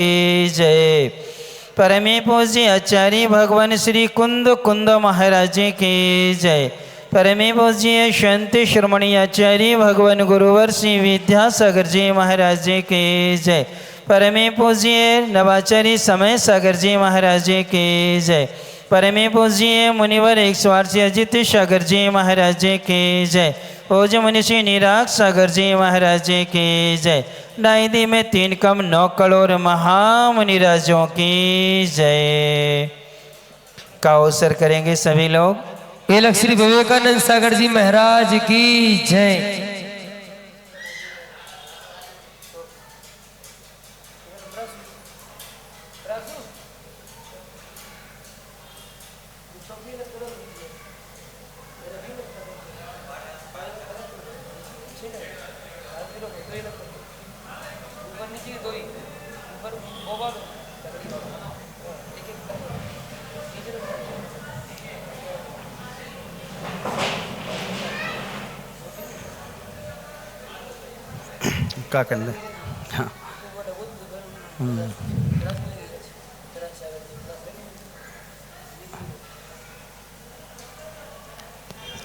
की जय। परमे पूज्य आचार्य भगवान श्री कुंद कुंद महाराज की जय। परमे पूज्य शांति श्रमणी आचार्य भगवान गुरुवर श्री विद्यासागर जी महाराज की जय। परमे पूज्य नवाचार्य समय सागर जी महाराज की जय। परमे पूज्य मुनिवर 108 अजित सागर जी महाराज की जय। पूज्य मुनिषि निराग सागर जी महाराज की जय। डायदी में 3 कम 9 करोड़ महामुनिराजों की जय। का अवसर करेंगे सभी लोग। ये श्री विवेकानंद सागर जी महाराज की जय। क्या करना हाँ।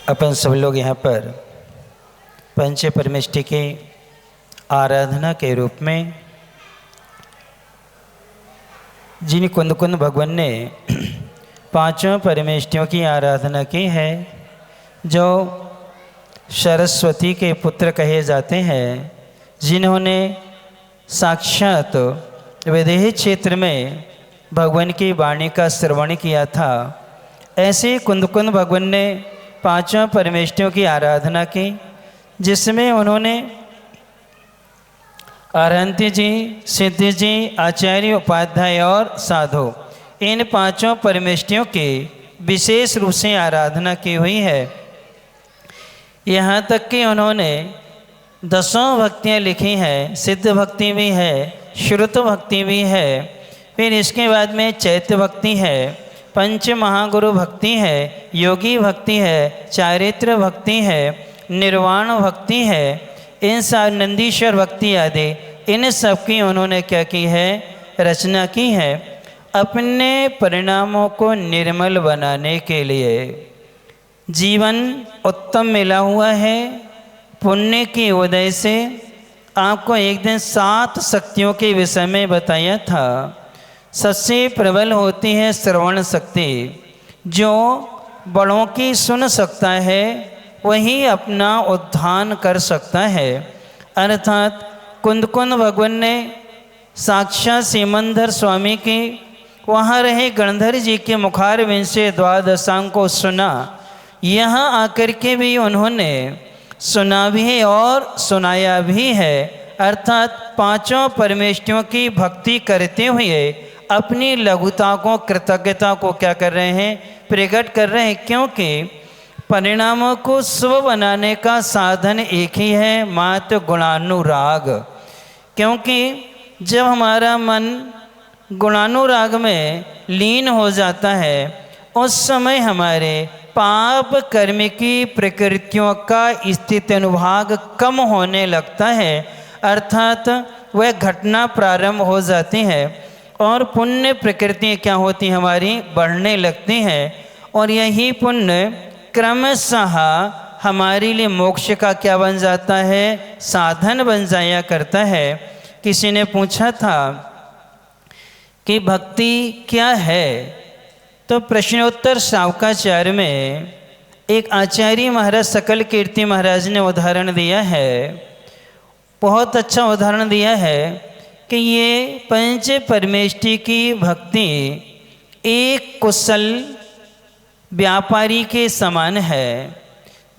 अपन सब लोग यहाँ पर पंच परमेष्टि की आराधना के रूप में जिन कुंद कुंद भगवान ने 5 परमेष्टियों की आराधना की है, जो सरस्वती के पुत्र कहे जाते हैं, जिन्होंने साक्षात विदेही क्षेत्र में भगवान की वाणी का श्रवण किया था, ऐसे कुंद कुंद भगवान ने 5 परमेष्टियों की आराधना की, जिसमें उन्होंने अरहंती जी, सिद्धि जी, आचार्य, उपाध्याय और साधु, इन 5 परमेष्टियों की विशेष रूप से आराधना की हुई है। यहाँ तक कि उन्होंने 10 भक्तियाँ लिखी हैं। सिद्ध भक्ति भी है, श्रुत भक्ति भी है, फिर इसके बाद में चैत्य भक्ति है, पंच महागुरु भक्ति है, योगी भक्ति है, चारित्र भक्ति है, निर्वाण भक्ति है, इन सब नंदीश्वर भक्ति आदि इन सब की उन्होंने क्या की है, रचना की है। अपने परिणामों को निर्मल बनाने के लिए जीवन उत्तम मिला हुआ है। पुण्य की उदय से आपको एक दिन 7 शक्तियों के विषय में बताया था। सबसे प्रबल होती है श्रवण शक्ति। जो बड़ों की सुन सकता है वही अपना उद्धान कर सकता है। अर्थात कुंद कुंद भगवान ने साक्षात सीमंधर स्वामी की वहाँ रहे गणधर जी के मुखारविंद से द्वादशांग को सुना। यहाँ आकर के भी उन्होंने सुना भी है और सुनाया भी है। अर्थात 5 परमेष्टियों की भक्ति करते हुए अपनी लघुता को, कृतज्ञता को क्या कर रहे हैं, प्रकट कर रहे हैं। क्योंकि परिणामों को शुभ बनाने का साधन एक ही है, मात्र गुणानुराग। क्योंकि जब हमारा मन गुणानुराग में लीन हो जाता है, उस समय हमारे पाप कर्म की प्रकृतियों का स्थिति अनुभाग कम होने लगता है। अर्थात वह घटना प्रारंभ हो जाती है और पुण्य प्रकृति क्या होती हमारी, बढ़ने लगती हैं। और यही पुण्य क्रमशः हमारे लिए मोक्ष का क्या बन जाता है, साधन बन जाया करता है। किसी ने पूछा था कि भक्ति क्या है, तो प्रश्नोत्तर शावकाचार्य में एक आचार्य महाराज सकल कीर्ति महाराज ने उदाहरण दिया है। बहुत अच्छा उदाहरण दिया है कि ये पंच परमेष्टि की भक्ति एक कुशल व्यापारी के समान है।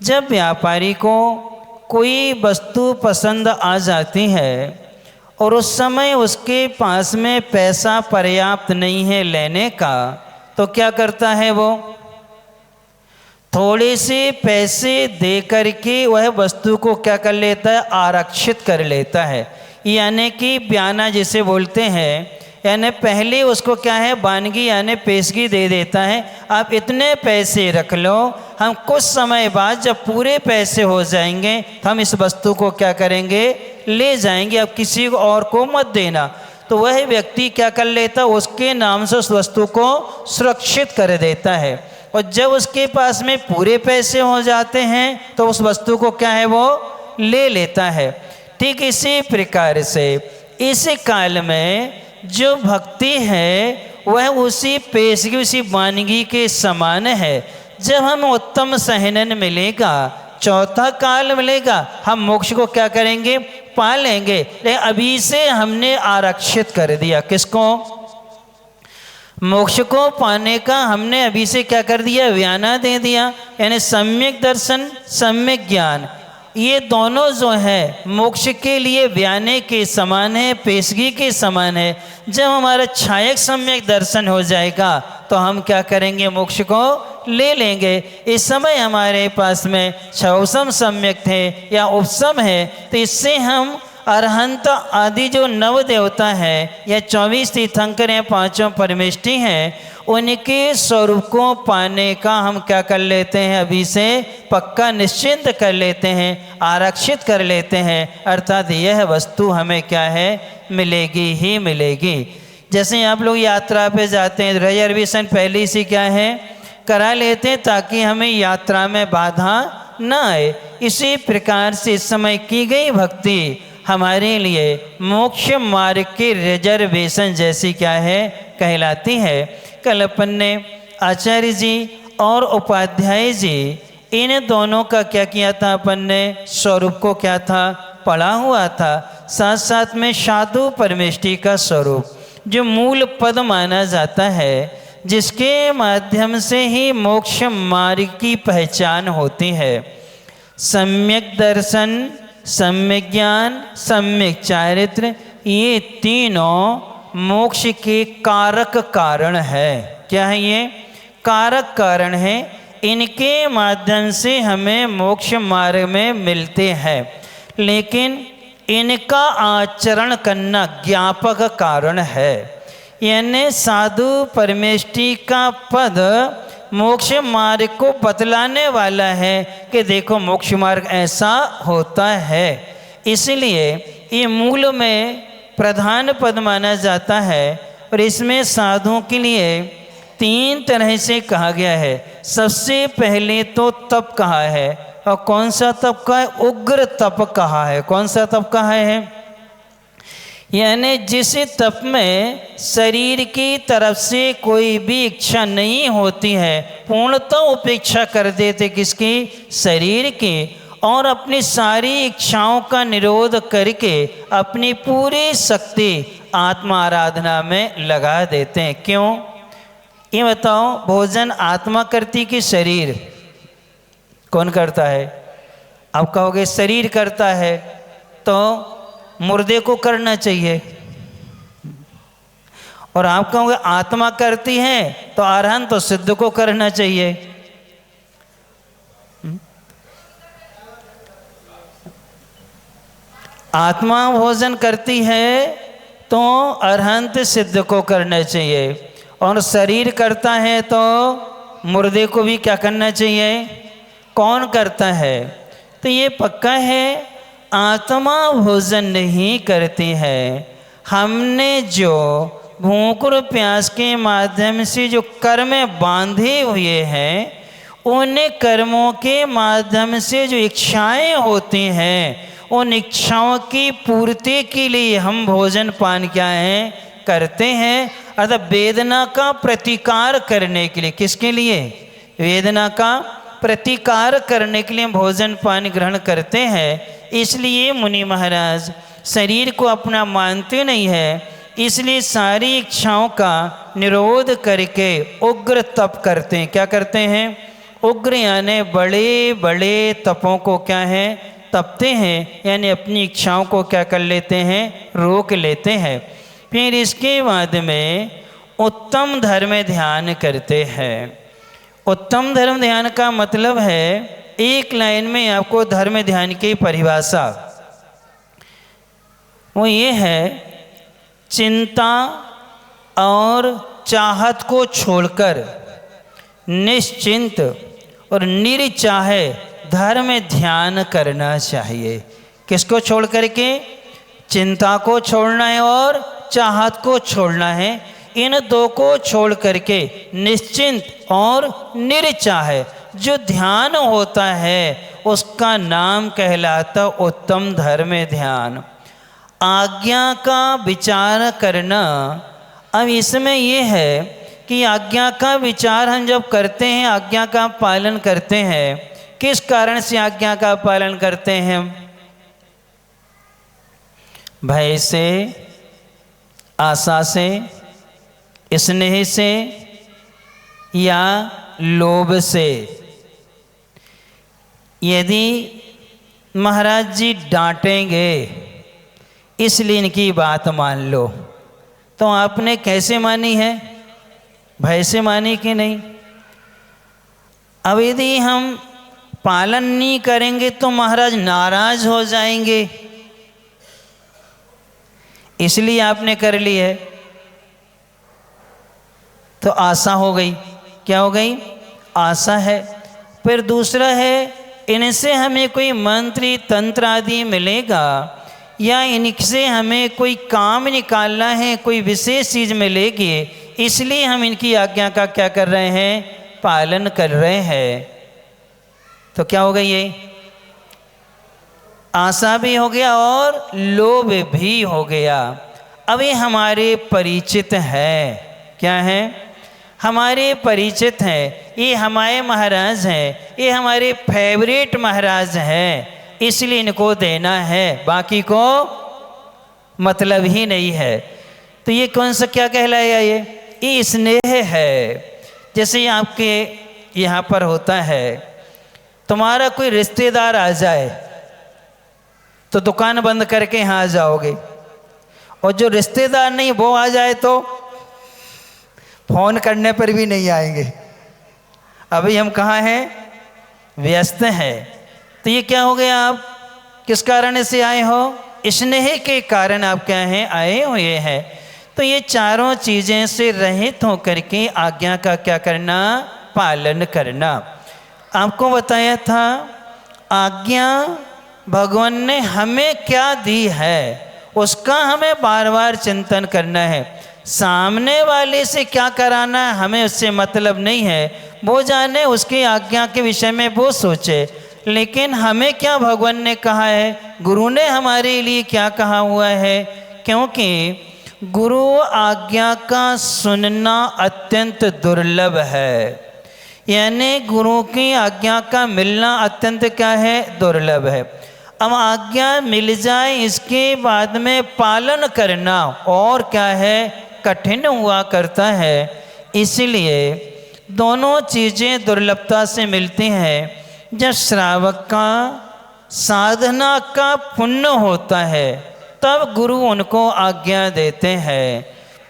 जब व्यापारी को कोई वस्तु पसंद आ जाती है और उस समय उसके पास में पैसा पर्याप्त नहीं है लेने का, तो क्या करता है, वो थोड़े से पैसे दे करके वह वस्तु को क्या कर लेता है, आरक्षित कर लेता है। यानी कि ब्याना जिसे बोलते हैं, यानी पहले उसको क्या है, वानगी यानी पेशगी दे देता है। आप इतने पैसे रख लो, हम कुछ समय बाद जब पूरे पैसे हो जाएंगे तो हम इस वस्तु को क्या करेंगे, ले जाएंगे, अब किसी और को मत देना। तो वह व्यक्ति क्या कर लेता, उसके नाम से उस वस्तु को सुरक्षित कर देता है। और जब उसके पास में पूरे पैसे हो जाते हैं तो उस वस्तु को क्या है, वो ले लेता है। ठीक इसी प्रकार से इस काल में जो भक्ति है वह उसी पेशगी, उसी वानगी के समान है। जब हम उत्तम सहनन मिलेगा, चौथा काल मिलेगा, हम मोक्ष को क्या करेंगे, पा लेंगे। लेकिन अभी से हमने आरक्षित कर दिया, किसको, मोक्ष को पाने का हमने अभी से क्या कर दिया, व्याना दे दिया। यानी सम्यक दर्शन, सम्यक ज्ञान, ये दोनों जो है मोक्ष के लिए व्याने के समान है, पेशगी के समान है। जब हमारा छायक सम्यक दर्शन हो जाएगा तो हम क्या करेंगे, मोक्ष को ले लेंगे। इस समय हमारे पास में छवसम सम्यक थे या उपसम है, तो इससे हम अरहंत आदि जो नव देवता है या 24 तीर्थंकर हैं, 5 परमेष्टि हैं, उनके स्वरूप को पाने का हम क्या कर लेते हैं, अभी से पक्का निश्चिंत कर लेते हैं, आरक्षित कर लेते हैं। अर्थात यह वस्तु हमें क्या है, मिलेगी ही मिलेगी। जैसे आप लोग यात्रा पे जाते हैं, रिजर्वेशन पहले से क्या है, करा लेते हैं ताकि हमें यात्रा में बाधा न आए। इसी प्रकार से इस समय की गई भक्ति हमारे लिए मोक्ष मार्ग के रिजर्वेशन जैसी क्या है, कहलाती है। कल अपन ने आचार्य जी और उपाध्याय जी इन दोनों का क्या किया था, अपन ने स्वरूप को क्या था, पढ़ा हुआ था। साथ साथ में साधु परमेष्टि का स्वरूप जो मूल पद माना जाता है, जिसके माध्यम से ही मोक्ष मार्ग की पहचान होती है। सम्यक दर्शन, सम्यक ज्ञान, सम्यक चारित्र, ये तीनों मोक्ष के कारक कारण है। क्या है ये, कारक कारण है। इनके माध्यम से हमें मोक्ष मार्ग में मिलते हैं, लेकिन इनका आचरण करना ज्ञापक कारण है। यानी साधु परमेष्टि का पद मोक्ष मार्ग को बतलाने वाला है कि देखो मोक्ष मार्ग ऐसा होता है। इसलिए ये मूल में प्रधान पद माना जाता है। और इसमें साधुओं के लिए 3 तरह से कहा गया है। सबसे पहले तो तप कहा है, और कौन सा तप कहा है, उग्र तप कहा है। कौन सा तप कहा है, यानी जिस तप में शरीर की तरफ से कोई भी इच्छा नहीं होती है, पूर्णतः उपेक्षा कर देते किसकी, शरीर की, और अपनी सारी इच्छाओं का निरोध करके अपनी पूरी शक्ति आत्मा आराधना में लगा देते हैं। क्यों, ये बताओ, भोजन आत्मा करती कि शरीर, कौन करता है? आप कहोगे शरीर करता है, तो मुर्दे को करना चाहिए। और आप कहोगे आत्मा करती है, तो अरहंत तो सिद्ध को करना चाहिए। आत्मा भोजन करती है तो अरहंत सिद्ध को करना चाहिए, और शरीर करता है तो मुर्दे को भी क्या करना चाहिए, कौन करता है? तो ये पक्का है, आत्मा भोजन नहीं करती है। हमने जो भूख और प्यास के माध्यम से जो कर्म बांधे हुए हैं, उन कर्मों के माध्यम से जो इच्छाएं होती हैं, उन इच्छाओं की पूर्ति के लिए हम भोजन पान क्या है, करते हैं। अर्थात वेदना का प्रतिकार करने के लिए, किसके लिए, वेदना का प्रतिकार करने के लिए हम भोजन पान ग्रहण करते हैं। इसलिए मुनि महाराज शरीर को अपना मानते नहीं है, इसलिए सारी इच्छाओं का निरोध करके उग्र तप करते हैं। क्या करते हैं, उग्र यानी बड़े बड़े तपों को क्या है, तपते हैं, यानी अपनी इच्छाओं को क्या कर लेते हैं, रोक लेते हैं। फिर इसके बाद में उत्तम धर्म ध्यान करते हैं। उत्तम धर्म ध्यान का मतलब है, एक लाइन में आपको धर्म ध्यान की परिभाषा, वो ये है, चिंता और चाहत को छोड़कर निश्चिंत और निरचाहे धर्म ध्यान करना चाहिए। किसको छोड़ करके, चिंता को छोड़ना है और चाहत को छोड़ना है। इन दो को छोड़ करके निश्चिंत और निरचाह जो ध्यान होता है उसका नाम कहलाता उत्तम धर्म ध्यान। आज्ञा का विचार करना, अब इसमें यह है कि आज्ञा का विचार हम जब करते हैं, आज्ञा का पालन करते हैं, किस कारण से आज्ञा का पालन करते हैं? भय से, आशा से, स्नेह से या लोभ से। यदि महाराज जी डांटेंगे इसलिए इनकी बात मान लो, तो आपने कैसे मानी है? भय से मानी कि नहीं? अब यदि हम पालन नहीं करेंगे तो महाराज नाराज हो जाएंगे, इसलिए आपने कर ली है। तो आशा हो गई, क्या हो गई? आशा है। फिर दूसरा है, इनसे हमें कोई मंत्र तंत्र आदि मिलेगा या इनसे हमें कोई काम निकालना है, कोई विशेष चीज़ मिलेगी, इसलिए हम इनकी आज्ञा का क्या कर रहे हैं? पालन कर रहे हैं। तो क्या हो गई? ये आशा भी हो गया और लोभ भी हो गया। अब ये हमारे परिचित है, क्या है? हमारे परिचित हैं, ये हमारे महाराज हैं, ये हमारे फेवरेट महाराज हैं, इसलिए इनको देना है, बाकी को मतलब ही नहीं है। तो ये कौन सा क्या कहलाया? ये स्नेह है। जैसे आपके यहाँ पर होता है, तुम्हारा कोई रिश्तेदार आ जाए तो दुकान बंद करके यहाँ आ जाओगे, और जो रिश्तेदार नहीं वो आ जाए तो फोन करने पर भी नहीं आएंगे। अभी हम कहाँ हैं? व्यस्त हैं। तो ये क्या हो गया? आप किस कारण से आए हो? स्नेह के कारण आप क्या हैं? आए हुए हैं। तो ये चारों चीज़ें से रहित होकर के आज्ञा का क्या करना? पालन करना। आपको बताया था आज्ञा भगवान ने हमें क्या दी है उसका हमें बार बार चिंतन करना है। सामने वाले से क्या कराना है हमें उससे मतलब नहीं है, वो जाने, उसकी आज्ञा के विषय में वो सोचे। लेकिन हमें क्या भगवान ने कहा है, गुरु ने हमारे लिए क्या कहा हुआ है? क्योंकि गुरु आज्ञा का सुनना अत्यंत दुर्लभ है, यानी गुरु की आज्ञा का मिलना अत्यंत क्या है? दुर्लभ है। अब आज्ञा मिल जाए इसके बाद में पालन करना और क्या है? कठिन हुआ करता है। इसलिए दोनों चीज़ें दुर्लभता से मिलती हैं। जब श्रावक का साधना का पुण्य होता है तब गुरु उनको आज्ञा देते हैं।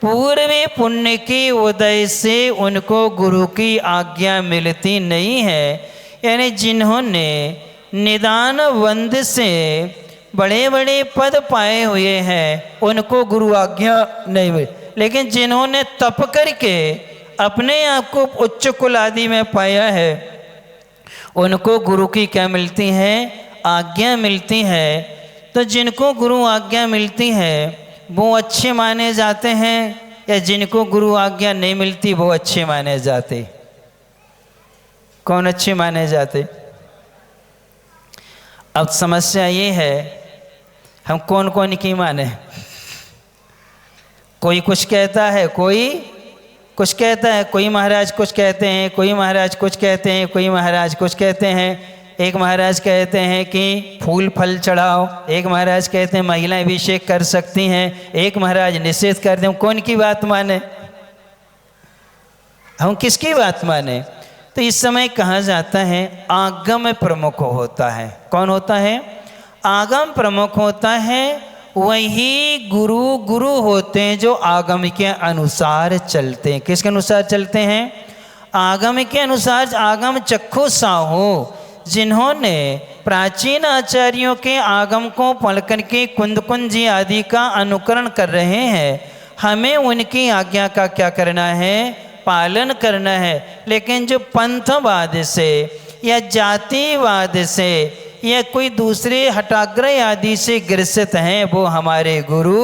पूर्वी पुण्य के उदय से उनको गुरु की आज्ञा मिलती नहीं है। यानी जिन्होंने निदान वंद से बड़े बड़े पद पाए हुए हैं उनको गुरु आज्ञा नहीं मिली, लेकिन जिन्होंने तप करके अपने आप को उच्च कुल आदि में पाया है उनको गुरु की क्या मिलती है? आज्ञा मिलती है। तो जिनको गुरु आज्ञा मिलती है वो अच्छे माने जाते हैं, या जिनको गुरु आज्ञा नहीं मिलती वो अच्छे माने जाते? कौन अच्छे माने जाते? अब समस्या ये है हम कौन कौन की माने? कोई कुछ कहता है, कोई कुछ कहता है, कोई महाराज कुछ कहते हैं, कोई महाराज कुछ कहते हैं, कोई महाराज कुछ कहते हैं। एक महाराज कहते हैं कि फूल फल चढ़ाओ, एक महाराज कहते हैं महिलाएं अभिषेक कर सकती हैं, एक महाराज निषेध कर दें। कौन की बात माने? हम किसकी बात माने? तो इस समय कहा जाता है आगम प्रमुख होता है। कौन होता है? आगम प्रमुख होता है। वही गुरु होते हैं जो आगम के अनुसार चलते हैं। किसके अनुसार चलते हैं? आगम के अनुसार। आगम चक्षु साहू जिन्होंने प्राचीन आचार्यों के आगम को पढ़ करके कुंद कुंज जी आदि का अनुकरण कर रहे हैं, हमें उनकी आज्ञा का क्या करना है? पालन करना है। लेकिन जो पंथवाद से या जातिवाद से या कोई दूसरे हटाग्रह आदि से ग्रसित हैं वो हमारे गुरु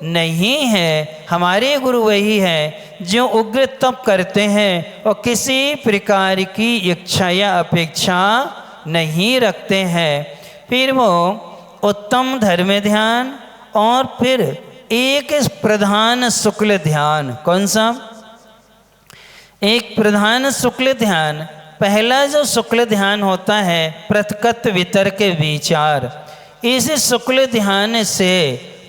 नहीं है। हमारे गुरु वही हैं जो उग्र तप करते हैं और किसी प्रकार की इच्छा या अपेक्षा नहीं रखते हैं। फिर वो उत्तम धर्म ध्यान और फिर एक प्रधान शुक्ल ध्यान। कौन सा? एक प्रधान शुक्ल ध्यान। पहला जो शुक्ल ध्यान होता है पृथकत्व वितर्क विचार। इस शुक्ल ध्यान से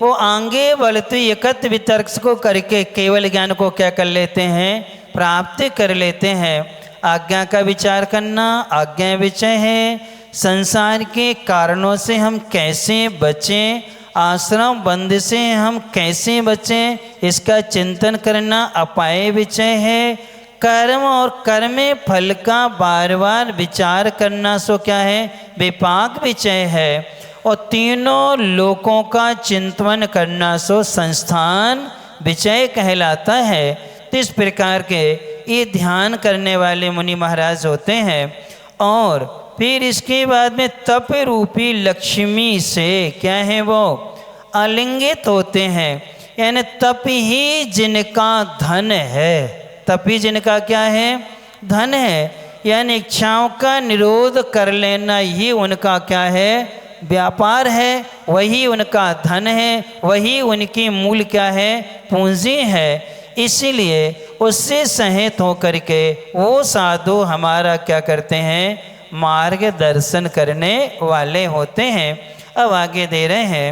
वो आगे बढ़ते एकत्व वितर्क को करके केवल ज्ञान को क्या कर लेते हैं? प्राप्त कर लेते हैं। आज्ञा का विचार करना, आज्ञा विषय है। संसार के कारणों से हम कैसे बचें, आश्रम बंध से हम कैसे बचें, इसका चिंतन करना अपाय विषय है। कर्म और कर्म फल का बार बार विचार करना सो क्या है? विपाक विषय है। और तीनों लोकों का चिंतन करना सो संस्थान विषय कहलाता है। तो इस प्रकार के ये ध्यान करने वाले मुनि महाराज होते हैं। और फिर इसके बाद में तप रूपी लक्ष्मी से क्या है वो आलिंगित होते हैं। यानी तप ही जिनका धन है। तप ही जिनका क्या है? धन है। यानी इच्छाओं का निरोध कर लेना ही उनका क्या है? व्यापार है। वही उनका धन है, वही उनकी मूल क्या है? पूंजी है। इसीलिए उससे सहित होकर के वो साधु हमारा क्या करते हैं? मार्गदर्शन करने वाले होते हैं। अब आगे दे रहे हैं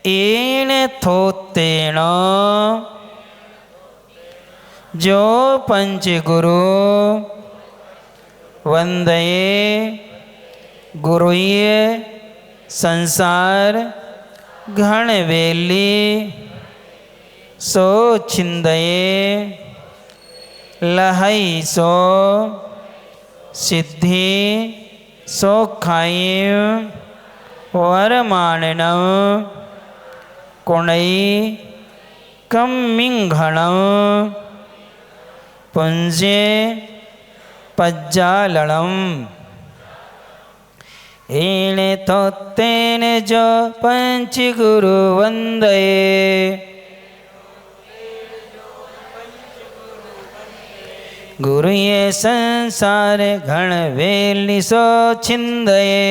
एण थोतेण जो पंच गुरु वंदये गुरुये संसार घणवेली सो छिंदये लहई सो सिद्धि सो खाई वरमाणनम कुणई कम्मिंघणम पुंजे पज्जालणम। एणे थोत्तेन जो पंच गुरु वंदये गुरु ये संसार घण वेली सो छिंदये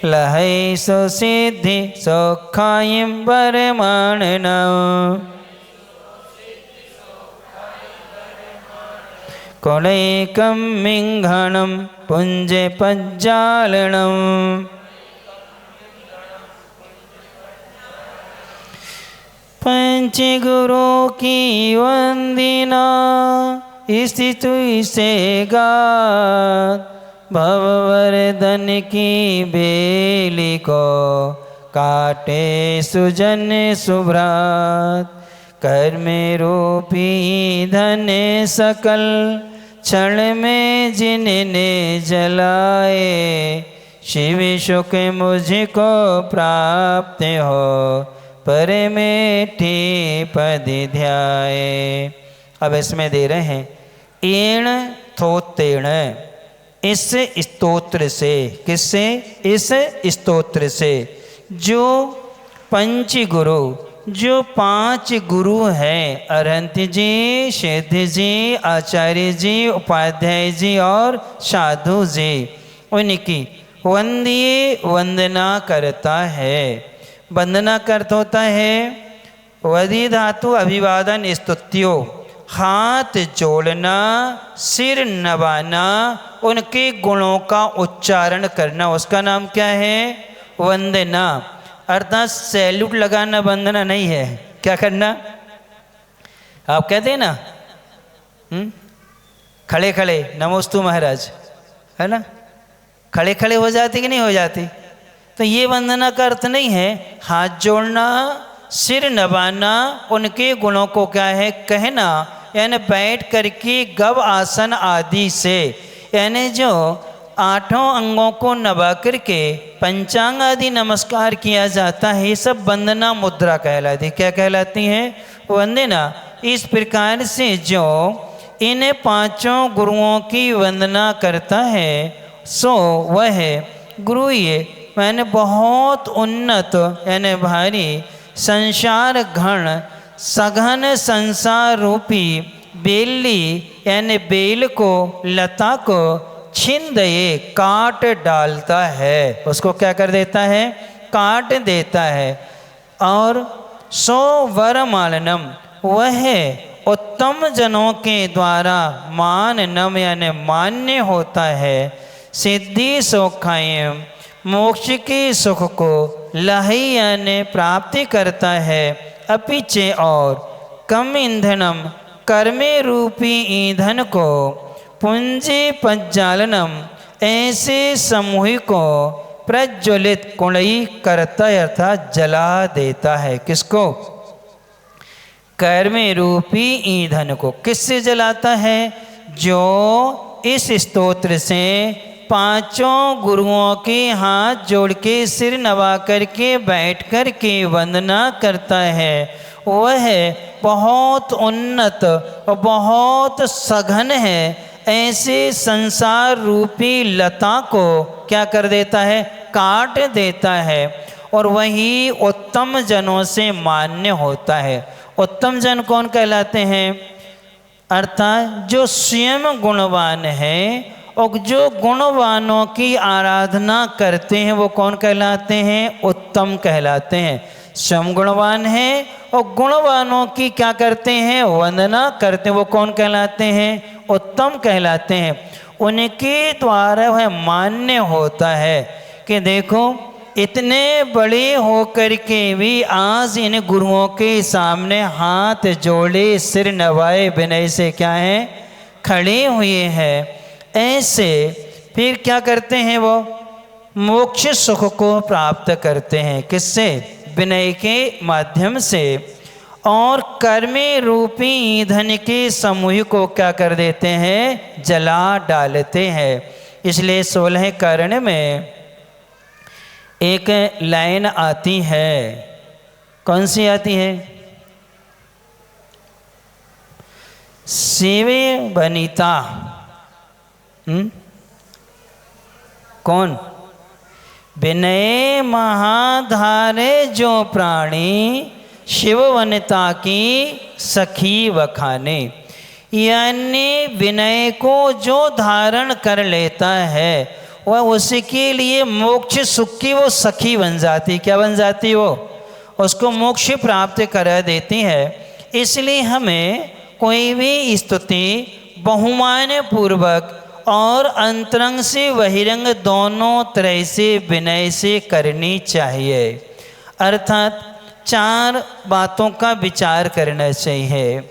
लहै सो सिद्धि सो खायं वरमाणन कुणैकं मिंघणं पुंजे पज्जालनम। पंच गुरु की वंदना स्थित से गात भववर्धन की बेली को काटे सुजन सुभ्रात। कर्म रूपी धन सकल क्षण में जिनने जलाए शिव सुख मुझको प्राप्त हो परमेठी पद ध्याए। अब इसमें दे रहे हैं एण थोतेण। इस स्तोत्र से, किससे? इस स्तोत्र से जो पंच गुरु, जो पांच गुरु हैं अरहंत जी, सिद्ध जी, आचार्य जी, उपाध्याय जी और साधु जी, उनकी वंदिए वंदना करता है। वंदना करता होता है वधि धातु अभिवादन स्तुत्यो, हाथ जोड़ना, सिर नवाना, उनके गुणों का उच्चारण करना, उसका नाम क्या है? वंदना। अर्थात सैल्यूट लगाना वंदना नहीं है। क्या करना? आप कहते हैं ना खड़े खड़े नमोस्तु महाराज, है ना? खड़े खड़े हो जाती कि नहीं हो जाती? तो ये वंदना का अर्थ नहीं है। हाथ जोड़ना, सिर नवाना, उनके गुणों को क्या है? कहना। यानी बैठ करके गव आसन आदि से, यानी जो आठों अंगों को नवा करके पंचांग आदि नमस्कार किया जाता है, ये सब वंदना मुद्रा कहलाती। क्या कहलाती है? वंदना। इस प्रकार से जो इन पांचों गुरुओं की वंदना करता है सो वह गुरु ये मैंने बहुत उन्नत यानी भारी संसार घन सघन संसार रूपी बेली यानी बेल को लता को छिन दे काट डालता है। उसको क्या कर देता है? काट देता है। और सो वरमालनम वह उत्तम जनों के द्वारा माननम यानी मान्य होता है। सिद्धि सौखायम मोक्ष के सुख को लही यानी प्राप्ति करता है। अपिचे और कम ईंधनम कर्मे रूपी ईंधन को पुंजी पंचालनम ऐसे समूह को प्रज्वलित कुंडई करता अर्थात जला देता है। किसको? कर्म रूपी ईंधन को। किससे जलाता है? जो इस स्तोत्र से पांचों गुरुओं के हाथ जोड़ के सिर नवा करके बैठ कर के वंदना करता है, वह बहुत उन्नत और बहुत सघन है। ऐसे संसार रूपी लता को क्या कर देता है? काट देता है। और वही उत्तम जनों से मान्य होता है। उत्तम जन कौन कहलाते हैं? अर्थात जो स्वयं गुणवान है और जो गुणवानों की आराधना करते हैं वो कौन कहलाते हैं? उत्तम कहलाते हैं। स्वयं गुणवान है और गुणवानों की क्या करते हैं? वंदना करते हैं। वो कौन कहलाते हैं? उत्तम कहलाते हैं। उनके द्वारा वह मान्य होता है कि देखो इतने बड़े होकर के भी आज इन गुरुओं के सामने हाथ जोड़े सिर नवाए विनय से क्या है? खड़े हुए हैं। ऐसे फिर क्या करते हैं? वो मोक्ष सुख को प्राप्त करते हैं। किससे? विनय के माध्यम से। और कर्मे रूपी ईंधन के समूह को क्या कर देते हैं? जला डालते हैं। इसलिए 16 कर्ण में एक लाइन आती है। कौन सी आती है? सेवे बनीता। कौन? विनय महाधारे जो प्राणी शिव वनिता की सखी वखाने। यानी विनय को जो धारण कर लेता है वह उसके लिए मोक्ष सुख की वो सखी बन जाती। क्या बन जाती? वो उसको मोक्ष प्राप्त करा देती है। इसलिए हमें कोई भी स्तुति बहुमान पूर्वक और अंतरंग से बहिरंग दोनों तरह से विनय से करनी चाहिए। अर्थात 4 बातों का विचार करना चाहिए।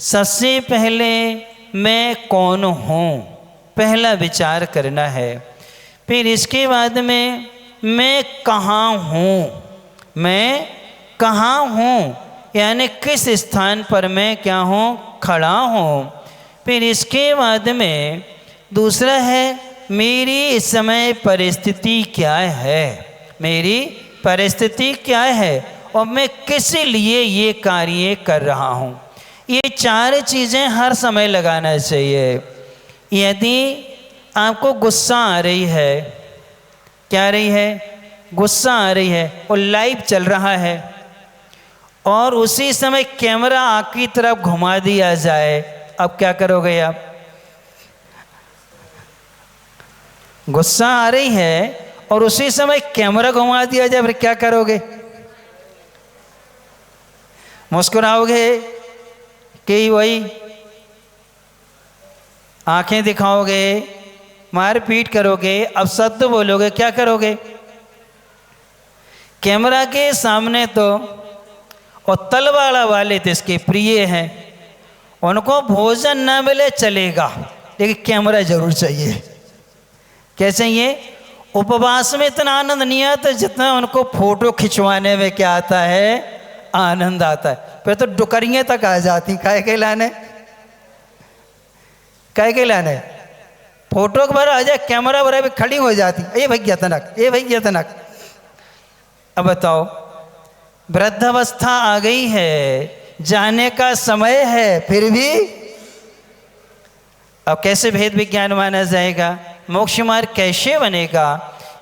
सबसे पहले मैं कौन हूँ, पहला विचार करना है। फिर इसके बाद में मैं कहाँ हूँ, मैं कहाँ हूँ यानी किस स्थान पर मैं क्या हूँ? खड़ा हूँ। फिर इसके बाद में दूसरा है मेरी इस समय परिस्थिति क्या है, मेरी परिस्थिति क्या है और मैं किस लिए ये कार्य कर रहा हूँ। ये 4 चीज़ें हर समय लगाना चाहिए। यदि आपको गुस्सा आ रही है, क्या आ रही है? गुस्सा आ रही है और लाइव चल रहा है और उसी समय कैमरा आपकी तरफ घुमा दिया जाए, अब क्या करोगे आप? गुस्सा आ रही है और उसी समय कैमरा घुमा दिया जाए, फिर क्या करोगे? मुस्कुराओगे कि वही आंखें दिखाओगे, मारपीट करोगे, अब शब्द बोलोगे, क्या करोगे? कैमरा के सामने तो और तलवाड़ा वाले तो इसके प्रिय हैं, उनको भोजन ना मिले चलेगा लेकिन कैमरा जरूर चाहिए। क्या चाहिए? उपवास में इतना आनंद नहीं आता जितना उनको फोटो खिंचवाने में क्या आता है? आनंद आता है। फिर तो डुकरियाँ तक आ जाती। काहे के लाने? काहे के लाने? फोटो के बार आ जाए कैमरा बार भी खड़ी हो जाती। ये भैया तनक, ये भैया तनक। अब बताओ, वृद्धावस्था आ गई है, जाने का समय है, फिर भी अब कैसे भेद विज्ञान माना जाएगा? मोक्ष मार्ग कैसे बनेगा?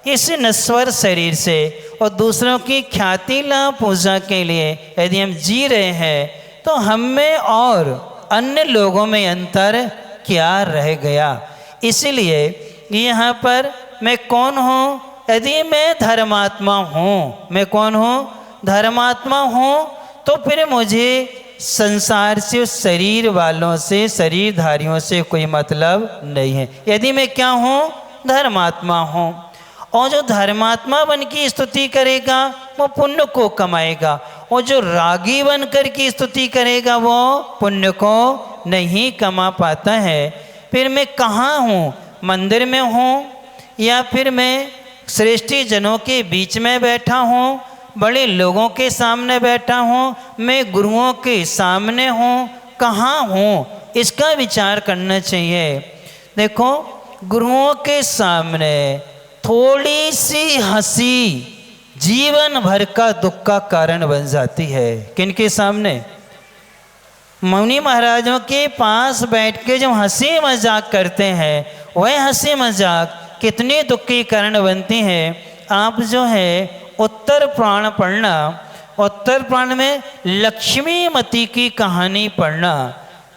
इस नश्वर शरीर से और दूसरों की ख्याति लाभ पूजा के लिए यदि हम जी रहे हैं तो हम में और अन्य लोगों में अंतर क्या रह गया। इसलिए यहाँ पर मैं कौन हूँ? यदि मैं धर्मात्मा हूँ, मैं कौन हूँ? धर्मात्मा हूँ, तो फिर मुझे संसार से, उस शरीर वालों से, शरीरधारियों से कोई मतलब नहीं है। यदि मैं क्या हूँ? धर्मात्मा हूँ। और जो धर्मात्मा बन की स्तुति करेगा वो पुण्य को कमाएगा, और जो रागी बन कर की स्तुति करेगा वो पुण्य को नहीं कमा पाता है। फिर मैं कहाँ हूँ? मंदिर में हूँ, या फिर मैं श्रेष्ठी जनों के बीच में बैठा हूँ, बड़े लोगों के सामने बैठा हूँ, मैं गुरुओं के सामने हूँ, कहाँ हूँ? इसका विचार करना चाहिए। देखो, गुरुओं के सामने थोड़ी सी हंसी जीवन भर का दुख का कारण बन जाती है। किनके सामने? मुनि महाराजों के पास बैठ के जब हंसी मजाक करते हैं, वह हंसी मजाक कितनी दुख की कारण बनती है। आप जो है उत्तर पुराण पढ़ना, उत्तर पुराण में लक्ष्मीमती की कहानी पढ़ना,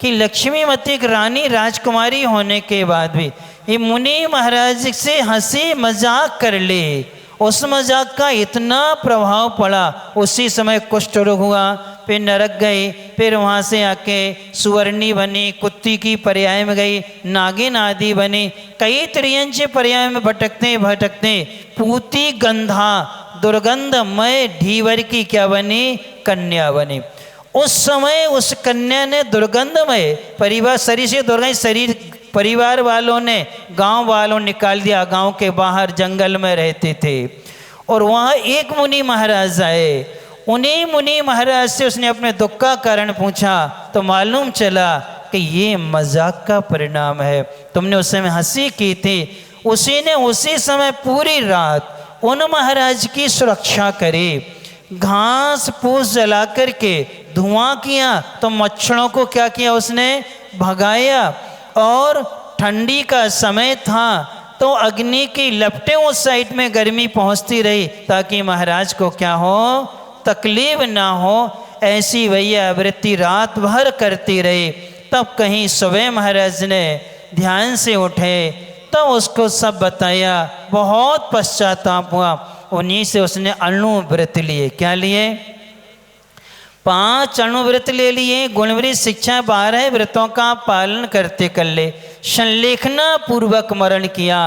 कि लक्ष्मीमती एक रानी राजकुमारी होने के बाद भी ये मुनि महाराज से हंसी मजाक कर ले, उस मजाक का इतना प्रभाव पड़ा, उसी समय कुष्ठ रोग हुआ, फिर नरक गई, फिर वहाँ से आके सुवर्णी बनी, कुत्ती की पर्याय में गई, नागिन आदि बनी, कई त्रियंच पर्याय में भटकते भटकते पूती गंधा दुर्गंधमय ढीवर की क्या बनी? कन्या बनी। उस समय उस कन्या ने दुर्गंधमय परिवार, शरीर से दुर्गंध, शरीर परिवार वालों ने, गांव वालों निकाल दिया, गांव के बाहर जंगल में रहते थे। और वहाँ एक मुनि महाराज आए, उन्हीं मुनि महाराज से उसने अपने दुख का कारण पूछा, तो मालूम चला कि ये मजाक का परिणाम है, तुमने उस समय हंसी की थी। उसी ने उसी समय पूरी रात उन महाराज की सुरक्षा करी, घास फूस जला करके धुआं किया, तो मच्छरों को क्या किया? उसने भगाया। और ठंडी का समय था तो अग्नि की लपटें उस साइड में गर्मी पहुंचती रही, ताकि महाराज को क्या हो? तकलीफ ना हो। ऐसी वैया वृत्ति रात भर करती रही। तब कहीं सुबह महाराज ने ध्यान से उठे, तो उसको सब बताया, बहुत पश्चाताप हुआ। उन्हीं से उसने अणुव्रत लिए। क्या लिए? 5 अणुव्रत ले लिए। गुणवृत शिक्षा 12 व्रतों का पालन करते कर ले। संलेखना पूर्वक मरण किया,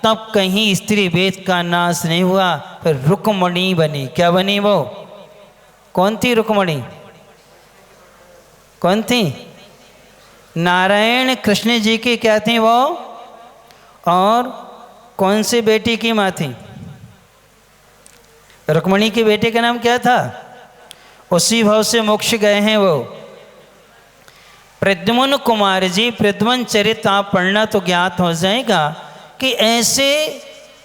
तब कहीं स्त्री वेद का नाश नहीं हुआ। फिर रुक्मणी बनी। क्या बनी? वो कौन थी रुक्मणी? कौन थी? नारायण कृष्ण जी की क्या थी वो? और कौन सी बेटी की माँ थी? रुक्मणी के बेटे का नाम क्या था? उसी भाव से मोक्ष गए हैं वो। प्रद्युम्न कुमार जी, प्रद्युम्न चरित आप पढ़ना तो ज्ञात हो जाएगा कि ऐसे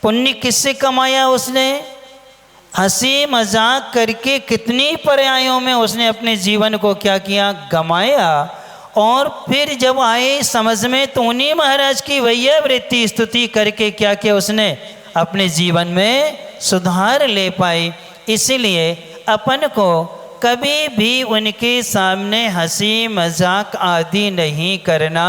पुण्य किससे कमाया उसने? हंसी मजाक करके कितनी पर्यायों में उसने अपने जीवन को क्या किया? गमाया। और फिर जब आए समझ में, तो उन्हीं महाराज की वैया वृत्ति स्तुति करके क्या किया उसने? अपने जीवन में सुधार ले पाई। इसीलिए अपन को कभी भी उनके सामने हंसी मजाक आदि नहीं करना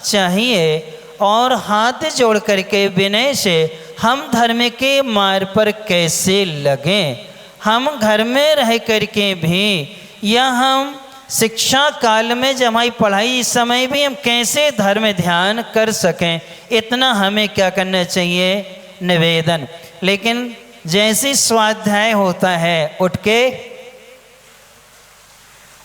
चाहिए। और हाथ जोड़ करके विनय से हम धर्म के मार्ग पर कैसे लगें? हम घर में रह करके भी, या हम शिक्षा काल में जब हमारी पढ़ाई इस समय भी हम कैसे धर्म ध्यान कर सकें, इतना हमें क्या करना चाहिए? निवेदन। लेकिन जैसे स्वाध्याय होता है उठ के,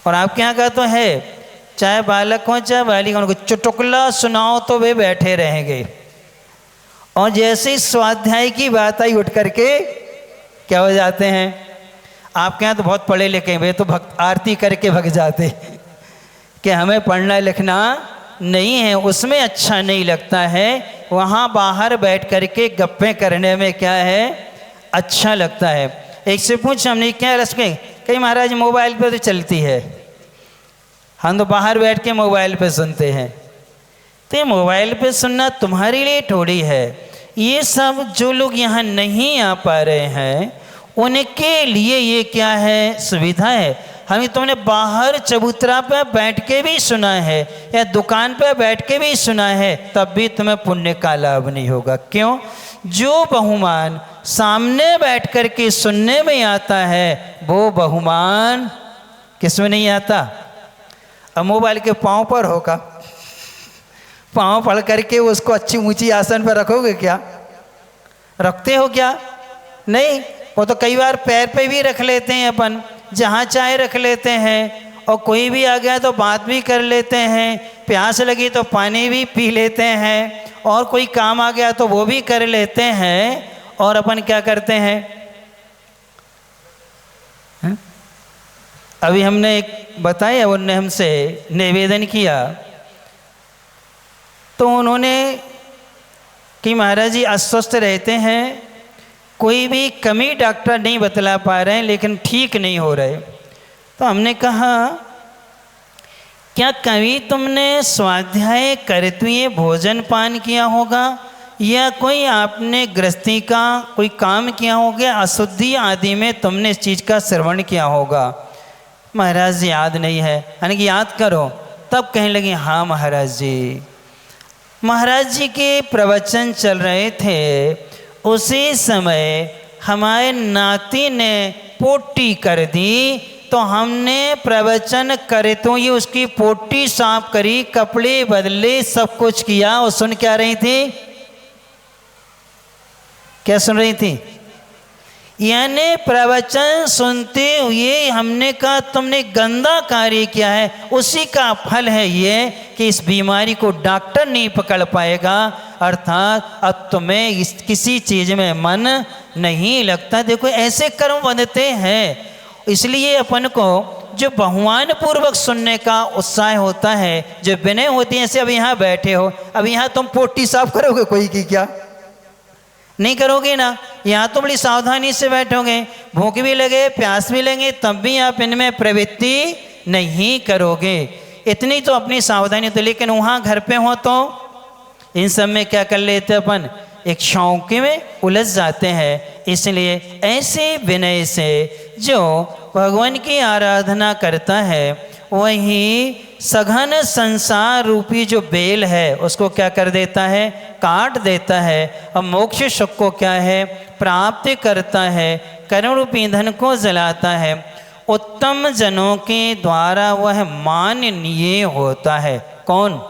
और आपके यहाँ का तो है, चाहे बालक हो चाहे बालिका, उनको चुटकुला सुनाओ तो वे बैठे रहेंगे। और जैसे ही स्वाध्याय की बात आई उठ करके क्या हो जाते हैं? आपके यहाँ तो बहुत पढ़े लिखे हैं, वे तो भक्त आरती करके भग जाते कि हमें पढ़ना लिखना नहीं है, उसमें अच्छा नहीं लगता है। वहाँ बाहर बैठ करके गप्पे करने में क्या है? अच्छा लगता है। एक से पूछ हमने क्या रस में, कहीं महाराज मोबाइल पे तो चलती है, हम तो बाहर बैठ के मोबाइल पे सुनते हैं। तो ये मोबाइल पे सुनना तुम्हारे लिए थोड़ी है, ये सब जो लोग यहाँ नहीं आ पा रहे हैं उनके लिए ये क्या है, सुविधा है। हमें तुमने बाहर चबूतरा पर बैठ के भी सुना है या दुकान पर बैठ के भी सुना है, तब भी तुम्हें पुण्य का लाभ नहीं होगा। क्यों? जो बहुमान सामने बैठ कर के सुनने में आता है वो बहुमान किसमें नहीं आता? अब मोबाइल के पाँव पर होगा, पाँव पढ़ करके उसको अच्छी ऊंची आसन पर रखोगे क्या? रखते हो क्या? नहीं। वो तो कई बार पैर पे भी रख लेते हैं, अपन जहाँ चाहे रख लेते हैं, और कोई भी आ गया तो बात भी कर लेते हैं, प्यास लगी तो पानी भी पी लेते हैं, और कोई काम आ गया तो वो भी कर लेते हैं। और अपन क्या करते हैं? अभी हमने एक बताया, उनने हमसे निवेदन किया तो उन्होंने कि महाराज जी अस्वस्थ रहते हैं, कोई भी कमी डॉक्टर नहीं बतला पा रहे हैं, लेकिन ठीक नहीं हो रहे। तो हमने कहा क्या कभी तुमने स्वाध्याय करते हुए भोजन पान किया होगा, या कोई आपने गृहस्थी का कोई काम किया होगा, अशुद्धि आदि में तुमने इस चीज़ का श्रवण किया होगा? महाराज जी याद नहीं है। यानी कि याद करो। तब कहने लगे हाँ महाराज जी। महाराज जी के प्रवचन चल रहे थे, उसी समय हमारे नाती ने पोटी कर दी, तो हमने प्रवचन करे तो ये उसकी पोटी साफ करी, कपड़े बदले, सब कुछ किया। और सुन क्या रही थी? क्या सुन रही थी? यानी प्रवचन सुनते हुए हमने कहा तुमने गंदा कार्य किया है, उसी का फल है ये कि इस बीमारी को डॉक्टर नहीं पकड़ पाएगा, अर्थात अब तुम्हें किसी चीज़ में मन नहीं लगता। देखो ऐसे कर्म बनते हैं। इसलिए अपन को जो बहुमान पूर्वक सुनने का उत्साह होता है, जो विनय होती है, जैसे अब यहाँ बैठे हो, अब यहाँ तुम पोटी साफ करोगे कोई की क्या? नहीं करोगे ना। यहाँ तो बड़ी सावधानी से बैठोगे, भूख भी लगे प्यास भी लगे तब भी आप इनमें प्रवृत्ति नहीं करोगे। इतनी तो अपनी सावधानी तो। लेकिन वहाँ घर पे हो तो इन सब में क्या कर लेते अपन, एक शौक में उलझ जाते हैं। इसलिए ऐसे विनय से जो भगवान की आराधना करता है वही सघन संसार रूपी जो बेल है उसको क्या कर देता है, काट देता है। और मोक्ष सुख को क्या है, प्राप्त करता है। कर्म रूपी ईंधन को जलाता है। उत्तम जनों के द्वारा वह माननीय होता है। कौन?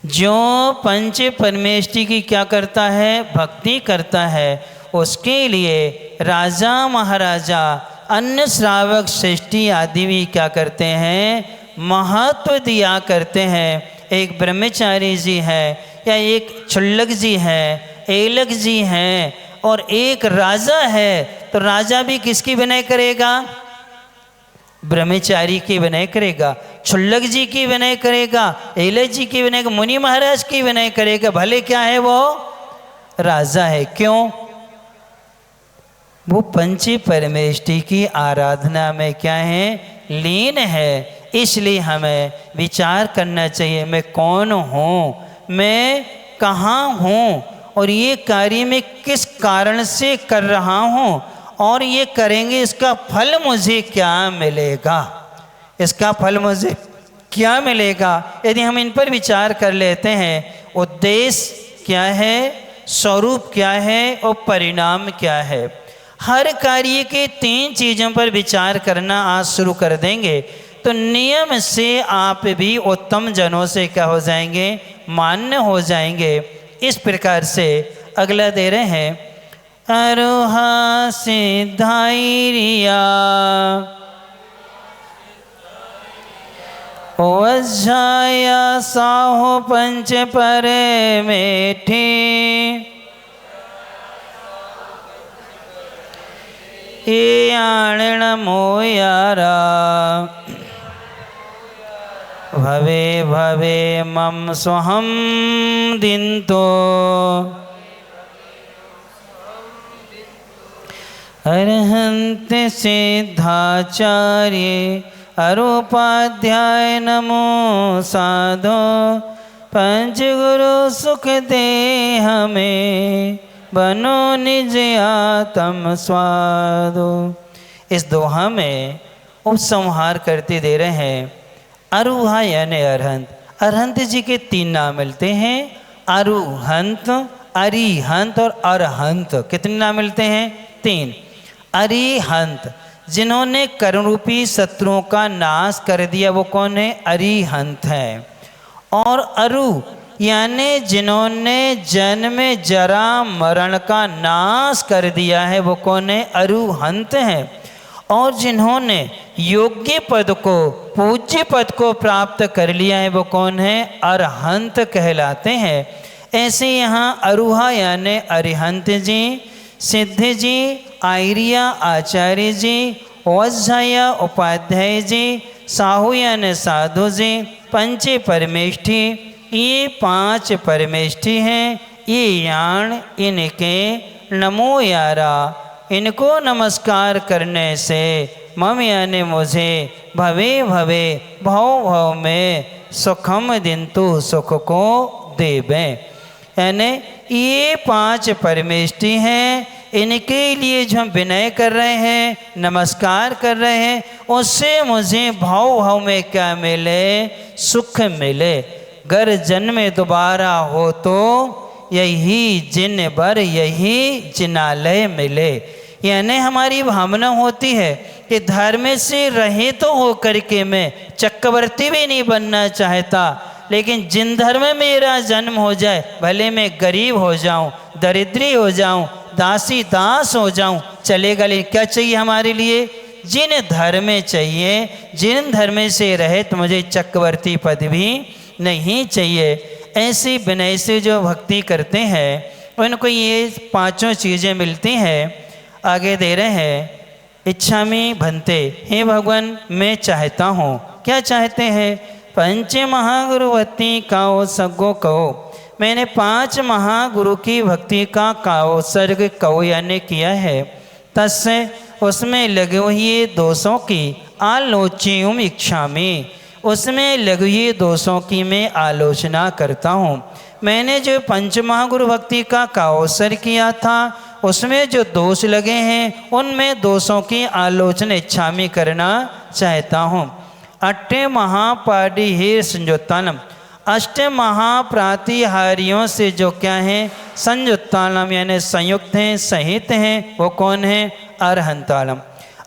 जो पंच परमेष्टि की क्या करता है, भक्ति करता है, उसके लिए राजा महाराजा अन्य श्रावक श्रेष्ठी आदि भी क्या करते हैं, महत्व दिया करते हैं। एक ब्रह्मचारी जी है, या एक क्षुल्लक जी है, एलक जी हैं, और एक राजा है, तो राजा भी किसकी विनय करेगा? ब्रह्मचारी की विनय करेगा, क्षुल्लक जी की विनय करेगा, एलक जी की विनय, मुनि महाराज की विनय करेगा। भले क्या है वो राजा है। क्यों? वो पंच परमेष्टि की आराधना में क्या है, लीन है। इसलिए हमें विचार करना चाहिए, मैं कौन हूँ, मैं कहाँ हूँ, और ये कार्य मैं किस कारण से कर रहा हूँ, और ये करेंगे इसका फल मुझे क्या मिलेगा, इसका फल मुझे क्या मिलेगा। यदि हम इन पर विचार कर लेते हैं, उद्देश्य क्या है, स्वरूप क्या है, और परिणाम क्या है, हर कार्य के 3 चीज़ों पर विचार करना आज शुरू कर देंगे तो नियम से आप भी उत्तम जनों से क्या हो जाएंगे, मान्य हो जाएंगे। इस प्रकार से अगला दे रहे हैं, अरोहा सिद्धाइरिया वज्जाया साहो पंच परे मेठी ये आणण मोयारा भवे भवे मम स्वहम दिंतो अरहंत सिद्धाचार्य अरूपाध्याय नमो साधो पंच गुरु सुख दे हमें, बनो निज आत्म स्वादो। इस दोहा में उपसंहार करते दे रहे हैं अरुहा यानी अरहंत। अरहंत जी के 3 नाम मिलते हैं, अरुहंत, अरिहंत और अरहंत। कितने नाम मिलते हैं? 3। अरिहंत जिन्होंने कर्मरूपी शत्रुओं का नाश कर दिया, वो कौन है? अरिहंत है। और अरु यानी जिन्होंने जन्म जरा मरण का नाश कर दिया है, वो कौन है? अरुहंत है। और जिन्होंने योग्य पद को, पूज्य पद को प्राप्त कर लिया है, वो कौन है? अरहंत कहलाते हैं। ऐसे यहाँ अरुहा यानी अरिहंत जी, सिद्ध जी, आयरिया आचार्य जी, वज्झया उपाध्याय जी, साहू यानी साधु जी, पंचे परमेष्ठी, ये 5 परमेष्ठी हैं। ये यान इनके नमो यारा, इनको नमस्कार करने से मम यानी मुझे भवे भवे भव भव में सुखम दिंतु सुख को देवे। यानी ये 5 परमेष्ठी हैं, इनके लिए जो हम विनय कर रहे हैं, नमस्कार कर रहे हैं, उससे मुझे भाव भाव में क्या मिले? सुख मिले। गर जन्म दोबारा हो तो यही जिन बर यही जिनालय मिले। यानी हमारी भावना होती है कि धर्म से रहित तो हो करके मैं चक्रवर्ती भी नहीं बनना चाहता, लेकिन जिन धर्म में मेरा जन्म हो जाए, भले मैं गरीब हो जाऊं, दरिद्री हो जाऊं, दासी दास हो जाऊं, चलेगा। लेकिन क्या चाहिए हमारे लिए? जिन धर्म चाहिए, जिन धर्म से रहित मुझे चक्रवर्ती पद भी नहीं चाहिए। ऐसी विनय से जो भक्ति करते हैं उनको ये 5 चीज़ें मिलती हैं। आगे दे रहे हैं इच्छा में भंते, हे भगवान मैं चाहता हूँ। क्या चाहते हैं? पंच महागुरुवती काओ सगो कहो, मैंने 5 महागुरु की भक्ति का काओ सर्ग कहो यानी किया है। तस्य उसमें लगे हुए दोषों की आलोच्यम इच्छा में, उसमें लगी हुई दोषों की मैं आलोचना करता हूँ। मैंने जो पंच महागुरु भक्ति का काओसर किया था, उसमें जो दोष लगे हैं उनमें दोषों की आलोचना इच्छा में करना चाहता हूँ। अट्टे महापाडिहीर संयुत्तानम, 8 महाप्रातिहारियों से जो क्या है? संयुत्तानम यानी संयुक्त हैं, सहित हैं, वो कौन है? अरहंतानम।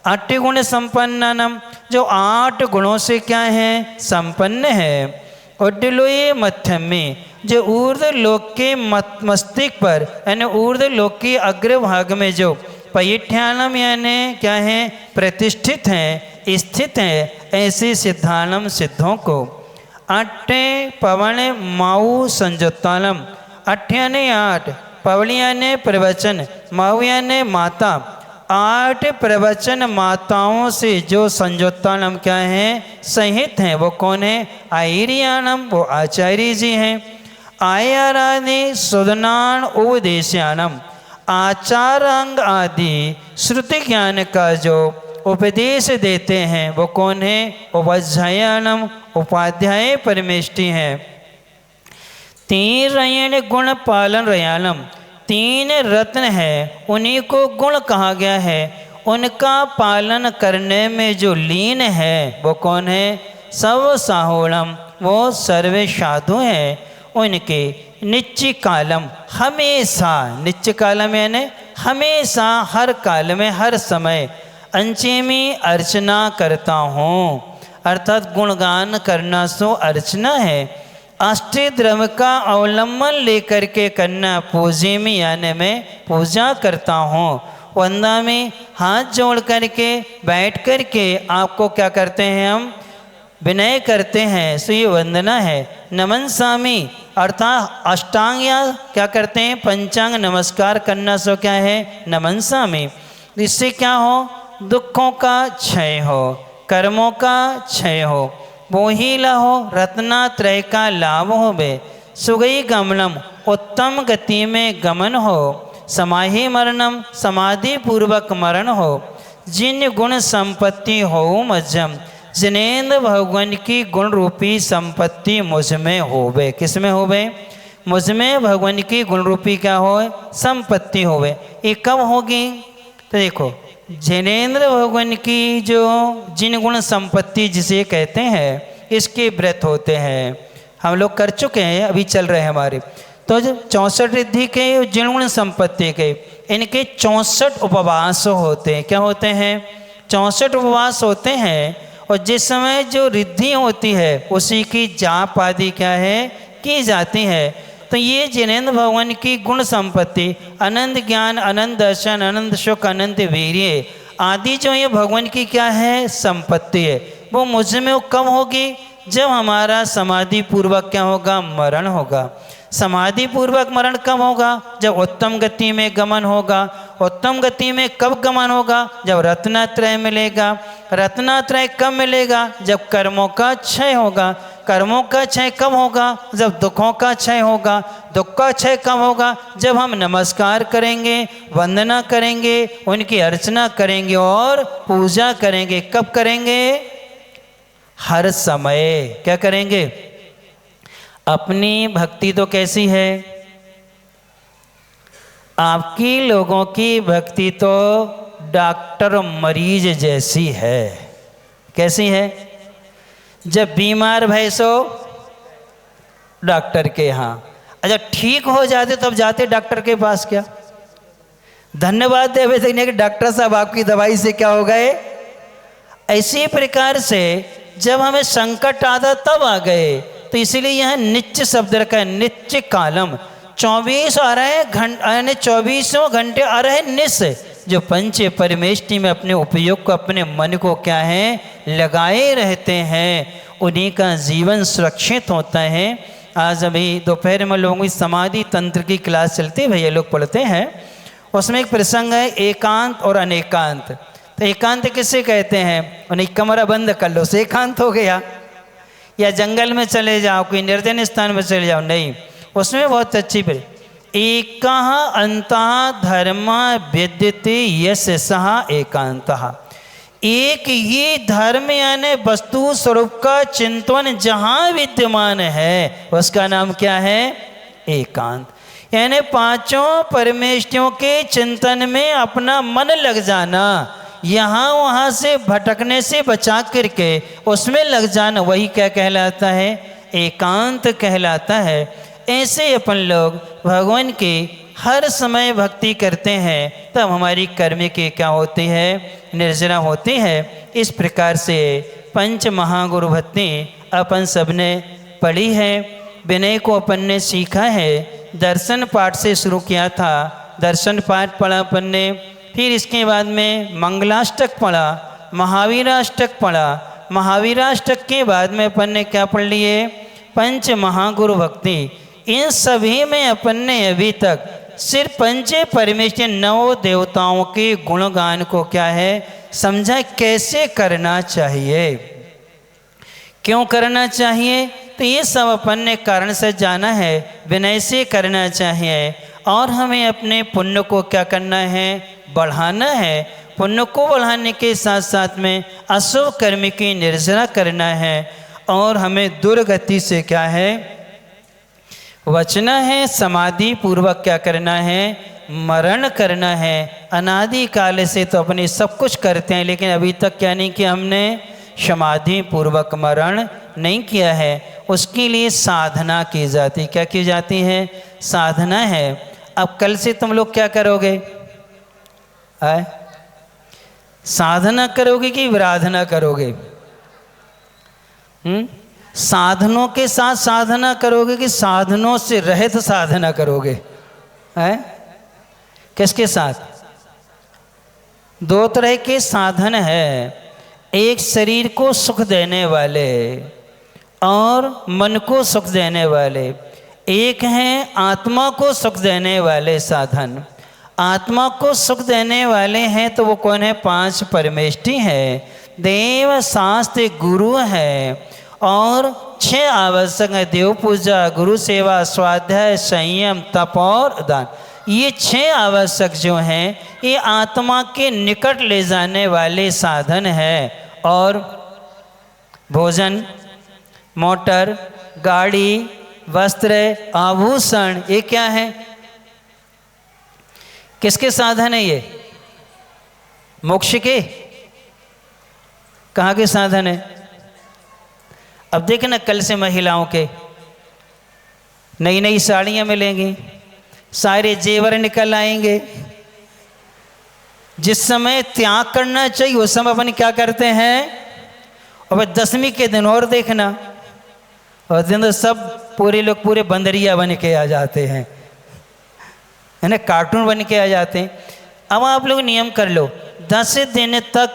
8 गुण संपन्ननम, जो 8 गुणों से क्या है? संपन्न है। उड्डलोये मध्यम में, जो ऊर्ध लोक के मस्तिष्क पर यानी ऊर्ध लोक के अग्रभाग में जो पैठ्यानम यानी क्या है? प्रतिष्ठित हैं, स्थित हैं, ऐसे सिद्धानम सिद्धों को। 8 पवन माऊ संयुत्तानम, 8 यानी 8, पवल यानी प्रवचन, माऊ यानी माता, 8 प्रवचन माताओं से जो संयुत्तानम क्या है? सहित हैं, वो कौन है? आयरियानम, वो आचार्य जी हैं। आयारादि सुदनान उपदेशानम, आचार अंग आदि श्रुति ज्ञान का जो उपदेश देते हैं, वो कौन है? उपध्यायनम, उपाध्याय परमेष्ठी हैं। 3 रयण गुण पालन रयानम, 3 रत्न है, उन्हीं को गुण कहा गया है। उनका पालन करने में जो लीन है, वो कौन है? सब साहोणम, वो सर्वे साधु हैं। उनके नित्य कालम, हमेशा, नित्य कालम यानी हमेशा, हर काल में, हर समय, अंचे में अर्चना करता हूँ। अर्थात गुणगान करना सो अर्चना है। अष्टद्रव्य का अवलंबन लेकर के करना, पूजे में यानी मैं पूजा करता हूँ। वंदा में हाथ जोड़ करके बैठ करके आपको क्या करते हैं? हम विनय करते हैं, सो ये वंदना है। नमन स्वामी अर्थात अष्टांग या क्या करते हैं? पंचांग नमस्कार करना, सो क्या है? नमन स्वामी। इससे क्या हो? दुखों का क्षय हो, कर्मों का क्षय हो, बोहिला हो, रत्नात्रय का लाभ हो बे, सुगई गमनम, उत्तम गति में गमन हो, समाहि मरणम, समाधि पूर्वक मरण हो, जिन गुण संपत्ति हो मध्यम, जिनेन्द्र भगवान की गुण रूपी संपत्ति मुझ में होवे। किस में होवे? मुझ में भगवान की गुण रूपी क्या हो? संपत्ति होवे। ये कब होगी? तो देखो, जिनेन्द्र भगवान की जो जिन गुण संपत्ति जिसे कहते हैं, इसके व्रत होते हैं, हम लोग कर चुके हैं, अभी चल रहे हैं हमारे। तो जो 64 रिद्धि के जिन गुण संपत्ति के, इनके 64 उपवास होते हैं। क्या होते हैं? 64 उपवास होते हैं। और जिस समय जो रिद्धि होती है उसी की जाप आदि क्या है? की जाती है। तो ये जिनेन्द्र भगवान की गुण संपत्ति, अनंत ज्ञान, अनंत दर्शन, अनंत सुख, अनंत वीर्य आदि जो ये भगवान की क्या है? संपत्ति है। वो मुझ में वो कब होगी? जब हमारा समाधि पूर्वक क्या होगा? मरण होगा। समाधि पूर्वक मरण कब होगा? जब उत्तम गति में गमन होगा। उत्तम गति में कब गमन होगा? जब रत्नात्रय मिलेगा। रत्नात्रय कब मिलेगा? जब कर्मों का क्षय होगा। कर्मों का क्षय कब होगा? जब दुखों का क्षय होगा। दुख का क्षय कब होगा? जब हम नमस्कार करेंगे, वंदना करेंगे, उनकी अर्चना करेंगे और पूजा करेंगे। कब करेंगे? हर समय। क्या करेंगे? अपनी भक्ति तो कैसी है? आपकी लोगों की भक्ति तो डॉक्टर मरीज जैसी है। कैसी है? जब बीमार भय सो डॉक्टर के यहाँ, अच्छा ठीक हो जाते तब जाते डॉक्टर के पास। क्या धन्यवाद देवे थे कि डॉक्टर साहब आपकी दवाई से क्या हो गए। इसी प्रकार से जब हमें संकट आता तब आ गए। तो इसीलिए यह नित्य शब्द रखा है, नित्य कालम। 24 आ रहे हैं, 24 घंटे आ रहे हैं निस, जो पंच परमेष्टि में अपने उपयोग को, अपने मन को क्या है? लगाए रहते हैं। उन्हीं का जीवन सुरक्षित होता है। आज अभी दोपहर में लोगों की समाधि तंत्र की क्लास चलती है, भैया लोग पढ़ते हैं। उसमें एक प्रसंग है एकांत और अनेकांत। तो एकांत किसे कहते हैं? उन्हें कमरा बंद कर लो से एकांत हो गया। या जंगल में चले जाओ, कोई निर्जन स्थान में चले जाओ, नहीं। उसमें बहुत अच्छी बात, एकः अन्तः धर्म विद्यते यस्य सः एकांतः। एक ये धर्म यानी वस्तु स्वरूप का चिंतन जहाँ विद्यमान है उसका नाम क्या है? एकांत। यानी पांचों परमेष्ठियों के चिंतन में अपना मन लग जाना, यहाँ वहाँ से भटकने से बचा करके उसमें लग जाना, वही क्या कहलाता है? एकांत कहलाता है। ऐसे अपन लोग भगवान की हर समय भक्ति करते हैं, तब हमारी कर्म की क्या होती है? निर्जना होती है। इस प्रकार से पंच महागुरु भक्ति अपन सबने पढ़ी है। विनय को अपन ने सीखा है। दर्शन पाठ से शुरू किया था, दर्शन पाठ पढ़ा अपन ने। फिर इसके बाद में मंगलाष्टक पढ़ा, महावीराष्टक पढ़ा। महावीराष्टक के बाद में अपन ने क्या पढ़ लिए? पंच महागुरु भक्ति। इन सभी में अपन ने अभी तक सिर्फ पंच परमेश्वर 9 देवताओं के गुणगान को क्या है? समझा कैसे करना चाहिए, क्यों करना चाहिए। तो ये सब अपन ने कारण से जाना है, विनय से करना चाहिए। और हमें अपने पुण्य को क्या करना है? बढ़ाना है। पुण्य को बढ़ाने के साथ साथ में अशुभ कर्म की निर्जना करना है। और हमें दुर्गति से क्या है? बचना है। समाधि पूर्वक क्या करना है? मरण करना है। अनादि काल से तो अपने सब कुछ करते हैं, लेकिन अभी तक क्या नहीं किया हमने? समाधि पूर्वक मरण नहीं किया है। उसके लिए साधना की जाती। क्या की जाती है? साधना है। अब कल से तुम लोग क्या करोगे? साधना करोगे कि विराधना करोगे? साधनों के साथ साधना करोगे कि साधनों से रहित साधना करोगे? किसके साथ? दो तरह के साधन है, एक शरीर को सुख देने वाले और मन को सुख देने वाले। एक हैं आत्मा को सुख देने वाले साधन। आत्मा को सुख देने वाले हैं तो वो कौन है? 5 परमेष्टि हैं, देव, शास्त्र, गुरु है। और 6 आवश्यक है, देव पूजा, गुरु सेवा, स्वाध्याय, संयम, तप और दान। ये 6 आवश्यक जो हैं ये आत्मा के निकट ले जाने वाले साधन हैं। और भोजन, मोटर, गाड़ी, वस्त्र, आभूषण, ये क्या है? किसके साधन है ये? मोक्ष के? कहाँ के साधन है? अब देखना कल से महिलाओं के नई नई साड़ियाँ मिलेंगी, सारे जेवर निकल आएंगे। जिस समय त्याग करना चाहिए उस समय अपन क्या करते हैं? और 10वीं के दिन और देखना, और दिन तो सब पूरे लोग पूरे बंदरिया बन के आ जाते हैं, है ना, कार्टून बन के आ जाते हैं। अब आप लोग नियम कर लो, 10 दिन तक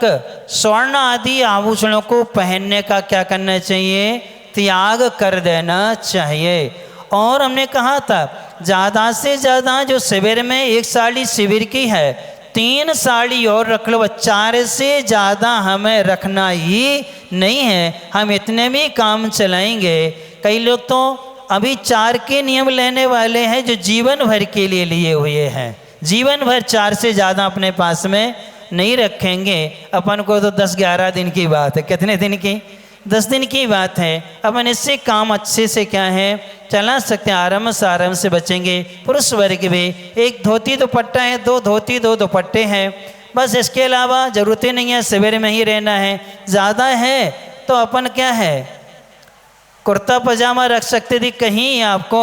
स्वर्ण आदि आभूषणों को पहनने का क्या करना चाहिए? त्याग कर देना चाहिए। और हमने कहा था ज़्यादा से ज़्यादा जो शिविर में 1 साड़ी शिविर की है, 3 साड़ी और रख लो, 4 से ज़्यादा हमें रखना ही नहीं है। हम इतने भी काम चलाएंगे। कई लोग तो अभी 4 के नियम लेने वाले हैं जो जीवन भर के लिए लिए हुए हैं। जीवन भर 4 से ज़्यादा अपने पास में नहीं रखेंगे। अपन को तो 10-11 दिन की बात है। कितने दिन की? 10 दिन की बात है। अपन इससे काम अच्छे से क्या है चला सकते हैं, आराम से आराम से बचेंगे। पुरुष वर्ग भी 1 धोती दुपट्टा है, 2 धोती 2 दुपट्टे हैं, बस। इसके अलावा ज़रूरत नहीं है शिविर में ही रहना है। ज़्यादा है तो अपन क्या है कुर्ता पजामा रख सकते थे, कहीं आपको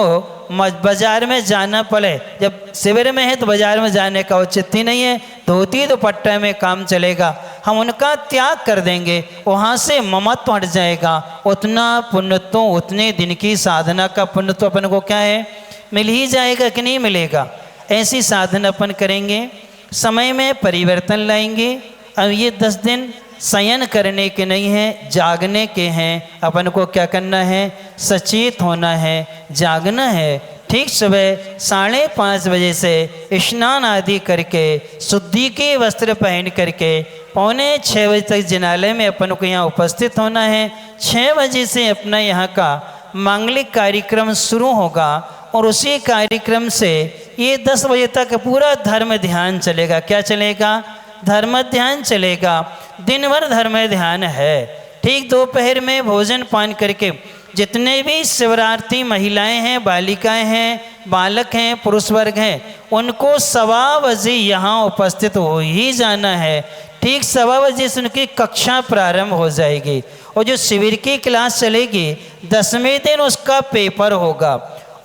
बाजार में जाना पड़े। जब शिविर में है तो बाजार में जाने का उचित ही नहीं है। धोती दुपट्टे में काम चलेगा। हम उनका त्याग कर देंगे, वहाँ से ममत्व हट जाएगा। उतना पुण्य तो उतने दिन की साधना का पुण्य तो अपन को क्या है मिल ही जाएगा कि नहीं मिलेगा। ऐसी साधना अपन करेंगे, समय में परिवर्तन लाएंगे। अब ये 10 दिन शयन करने के नहीं हैं, जागने के हैं। अपन को क्या करना है? सचेत होना है, जागना है। ठीक सुबह 5:30 बजे से स्नान आदि करके शुद्धि के वस्त्र पहन करके 5:45 बजे तक जिनालय में अपन को यहाँ उपस्थित होना है। 6 बजे से अपना यहाँ का मांगलिक कार्यक्रम शुरू होगा और उसी कार्यक्रम से ये 10 बजे तक पूरा धर्म ध्यान चलेगा। क्या चलेगा? धर्म ध्यान चलेगा। दिन भर धर्म ध्यान है। ठीक दोपहर में भोजन पान करके जितने भी शिवरार्थी महिलाएं हैं, बालिकाएं हैं, बालक हैं, पुरुष वर्ग हैं, उनको 1:15 बजे यहाँ उपस्थित हो ही जाना है। ठीक 1:15 बजे से उनकी कक्षा प्रारंभ हो जाएगी और जो शिविर की क्लास चलेगी 10वें दिन उसका पेपर होगा।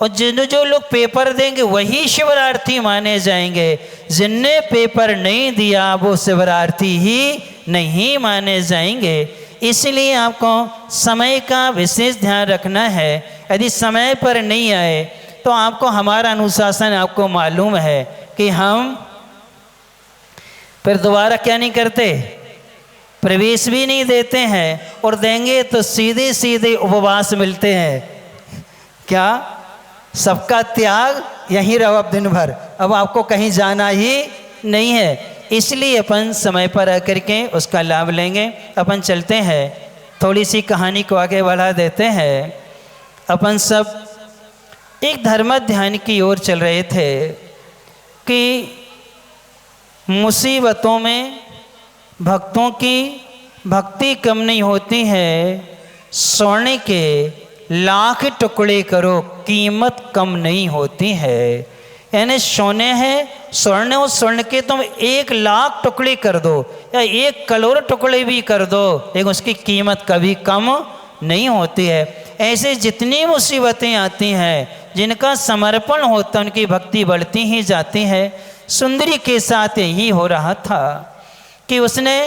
और जो लोग पेपर देंगे वही शिवरार्थी माने जाएंगे। जिनने पेपर नहीं दिया वो शिवरार्थी ही नहीं माने जाएंगे। इसलिए आपको समय का विशेष ध्यान रखना है। यदि समय पर नहीं आए तो आपको हमारा अनुशासन आपको मालूम है कि हम फिर दोबारा क्या नहीं करते, प्रवेश भी नहीं देते हैं, और देंगे तो सीधे सीधे उपवास मिलते हैं। क्या? सबका त्याग, यहीं रहो अब दिन भर, अब आपको कहीं जाना ही नहीं है। इसलिए अपन समय पर आकर के उसका लाभ लेंगे। अपन चलते हैं, थोड़ी सी कहानी को आगे बढ़ा देते हैं। अपन सब एक धर्म ध्यान की ओर चल रहे थे कि मुसीबतों में भक्तों की भक्ति कम नहीं होती है। सोने के लाख टुकड़े करो कीमत कम नहीं होती है। यानी सोने हैं, स्वर्ण और स्वर्ण के तुम 1 लाख टुकड़े कर दो या 1 करोड़ टुकड़े भी कर दो, लेकिन उसकी कीमत कभी कम नहीं होती है। ऐसे जितनी मुसीबतें आती हैं, जिनका समर्पण होता है, उनकी भक्ति बढ़ती ही जाती है। सुंदरी के साथ यही हो रहा था कि उसने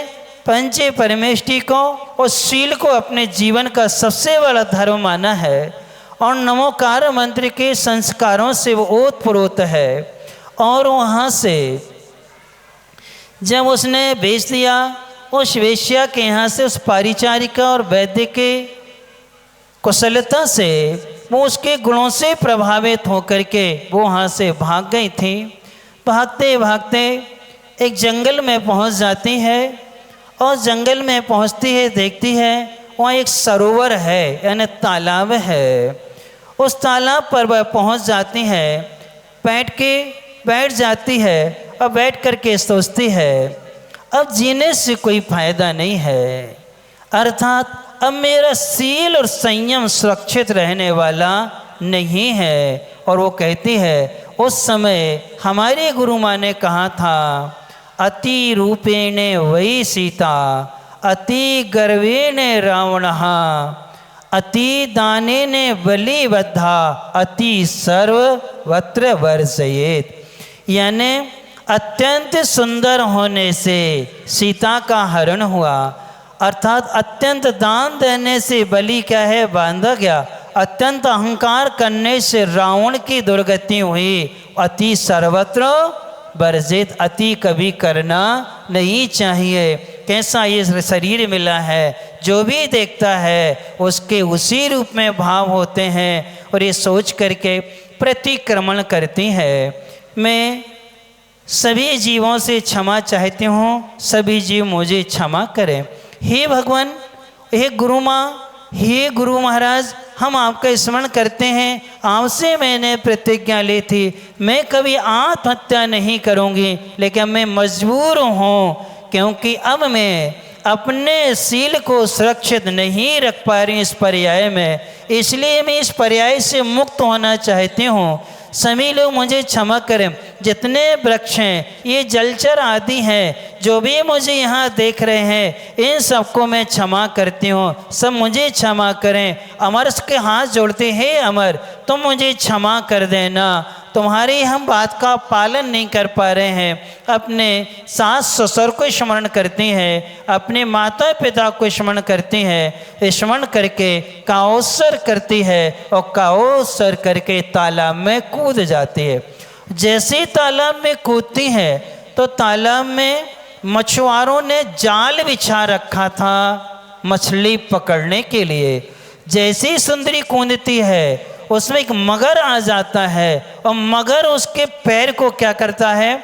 पंच परमेष्टि को और शील को अपने जीवन का सबसे बड़ा धर्म माना है और नमोकार मंत्र के संस्कारों से वो ओतप्रोत है। और वहाँ से जब उसने बेच दिया, उस वेश्या के यहाँ से, उस पारिचारिका और वैद्य के कुशलता से, वो उसके गुणों से प्रभावित होकर के वो वहाँ से भाग गई थी। भागते भागते एक जंगल में पहुँच जाती है और जंगल में पहुँचती है, देखती है वहाँ एक सरोवर है, यानी तालाब है। उस तालाब पर वह पहुँच जाती है, बैठ जाती है और बैठ कर के सोचती है अब जीने से कोई फायदा नहीं है, अर्थात अब मेरा सील और संयम सुरक्षित रहने वाला नहीं है। और वो कहती है उस समय हमारे गुरु माँ ने कहा था, अति रूपेण वही सीता अति गर्वेण रावणः अति दानेन बलिबद्धा अति सर्वत्र वर्जयेत। यानी अत्यंत सुंदर होने से सीता का हरण हुआ, अर्थात अत्यंत दान देने से बलि क्या है बांधा गया, अत्यंत अहंकार करने से रावण की दुर्गति हुई। अति सर्वत्र वर्जित, अति कभी करना नहीं चाहिए। कैसा ये शरीर मिला है, जो भी देखता है उसके उसी रूप में भाव होते हैं और ये सोच करके प्रतिक्रमण करती है। मैं सभी जीवों से क्षमा चाहती हूँ, सभी जीव मुझे क्षमा करें। हे भगवान, हे गुरु माँ, हे गुरु महाराज, हम आपका स्मरण करते हैं। आपसे मैंने प्रतिज्ञा ली थी मैं कभी आत्महत्या नहीं करूँगी, लेकिन मैं मजबूर हूँ क्योंकि अब मैं अपने सील को सुरक्षित नहीं रख पा रही इस पर्याय में, इसलिए मैं इस पर्याय से मुक्त होना चाहती हूँ। सभी लोग मुझे क्षमा करें। जितने वृक्ष हैं, ये जलचर आदि हैं, जो भी मुझे यहाँ देख रहे हैं, इन सबको मैं क्षमा करती हूँ, सब मुझे क्षमा करें। अमर के हाथ जोड़ते हैं, अमर तुम मुझे क्षमा कर देना, तुम्हारी हम बात का पालन नहीं कर पा रहे हैं। अपने सास ससुर को स्मरण करती हैं, अपने माता पिता को स्मरण करती हैं, स्मरण करके काओसर करती है और काओसर करके तालाब में कूद जाती है। जैसे तालाब में कूदती है तो तालाब में मछुआरों ने जाल बिछा रखा था मछली पकड़ने के लिए। जैसे ही सुंदरी कूदती है उसमें एक मगर आ जाता है और मगर उसके पैर को क्या करता है,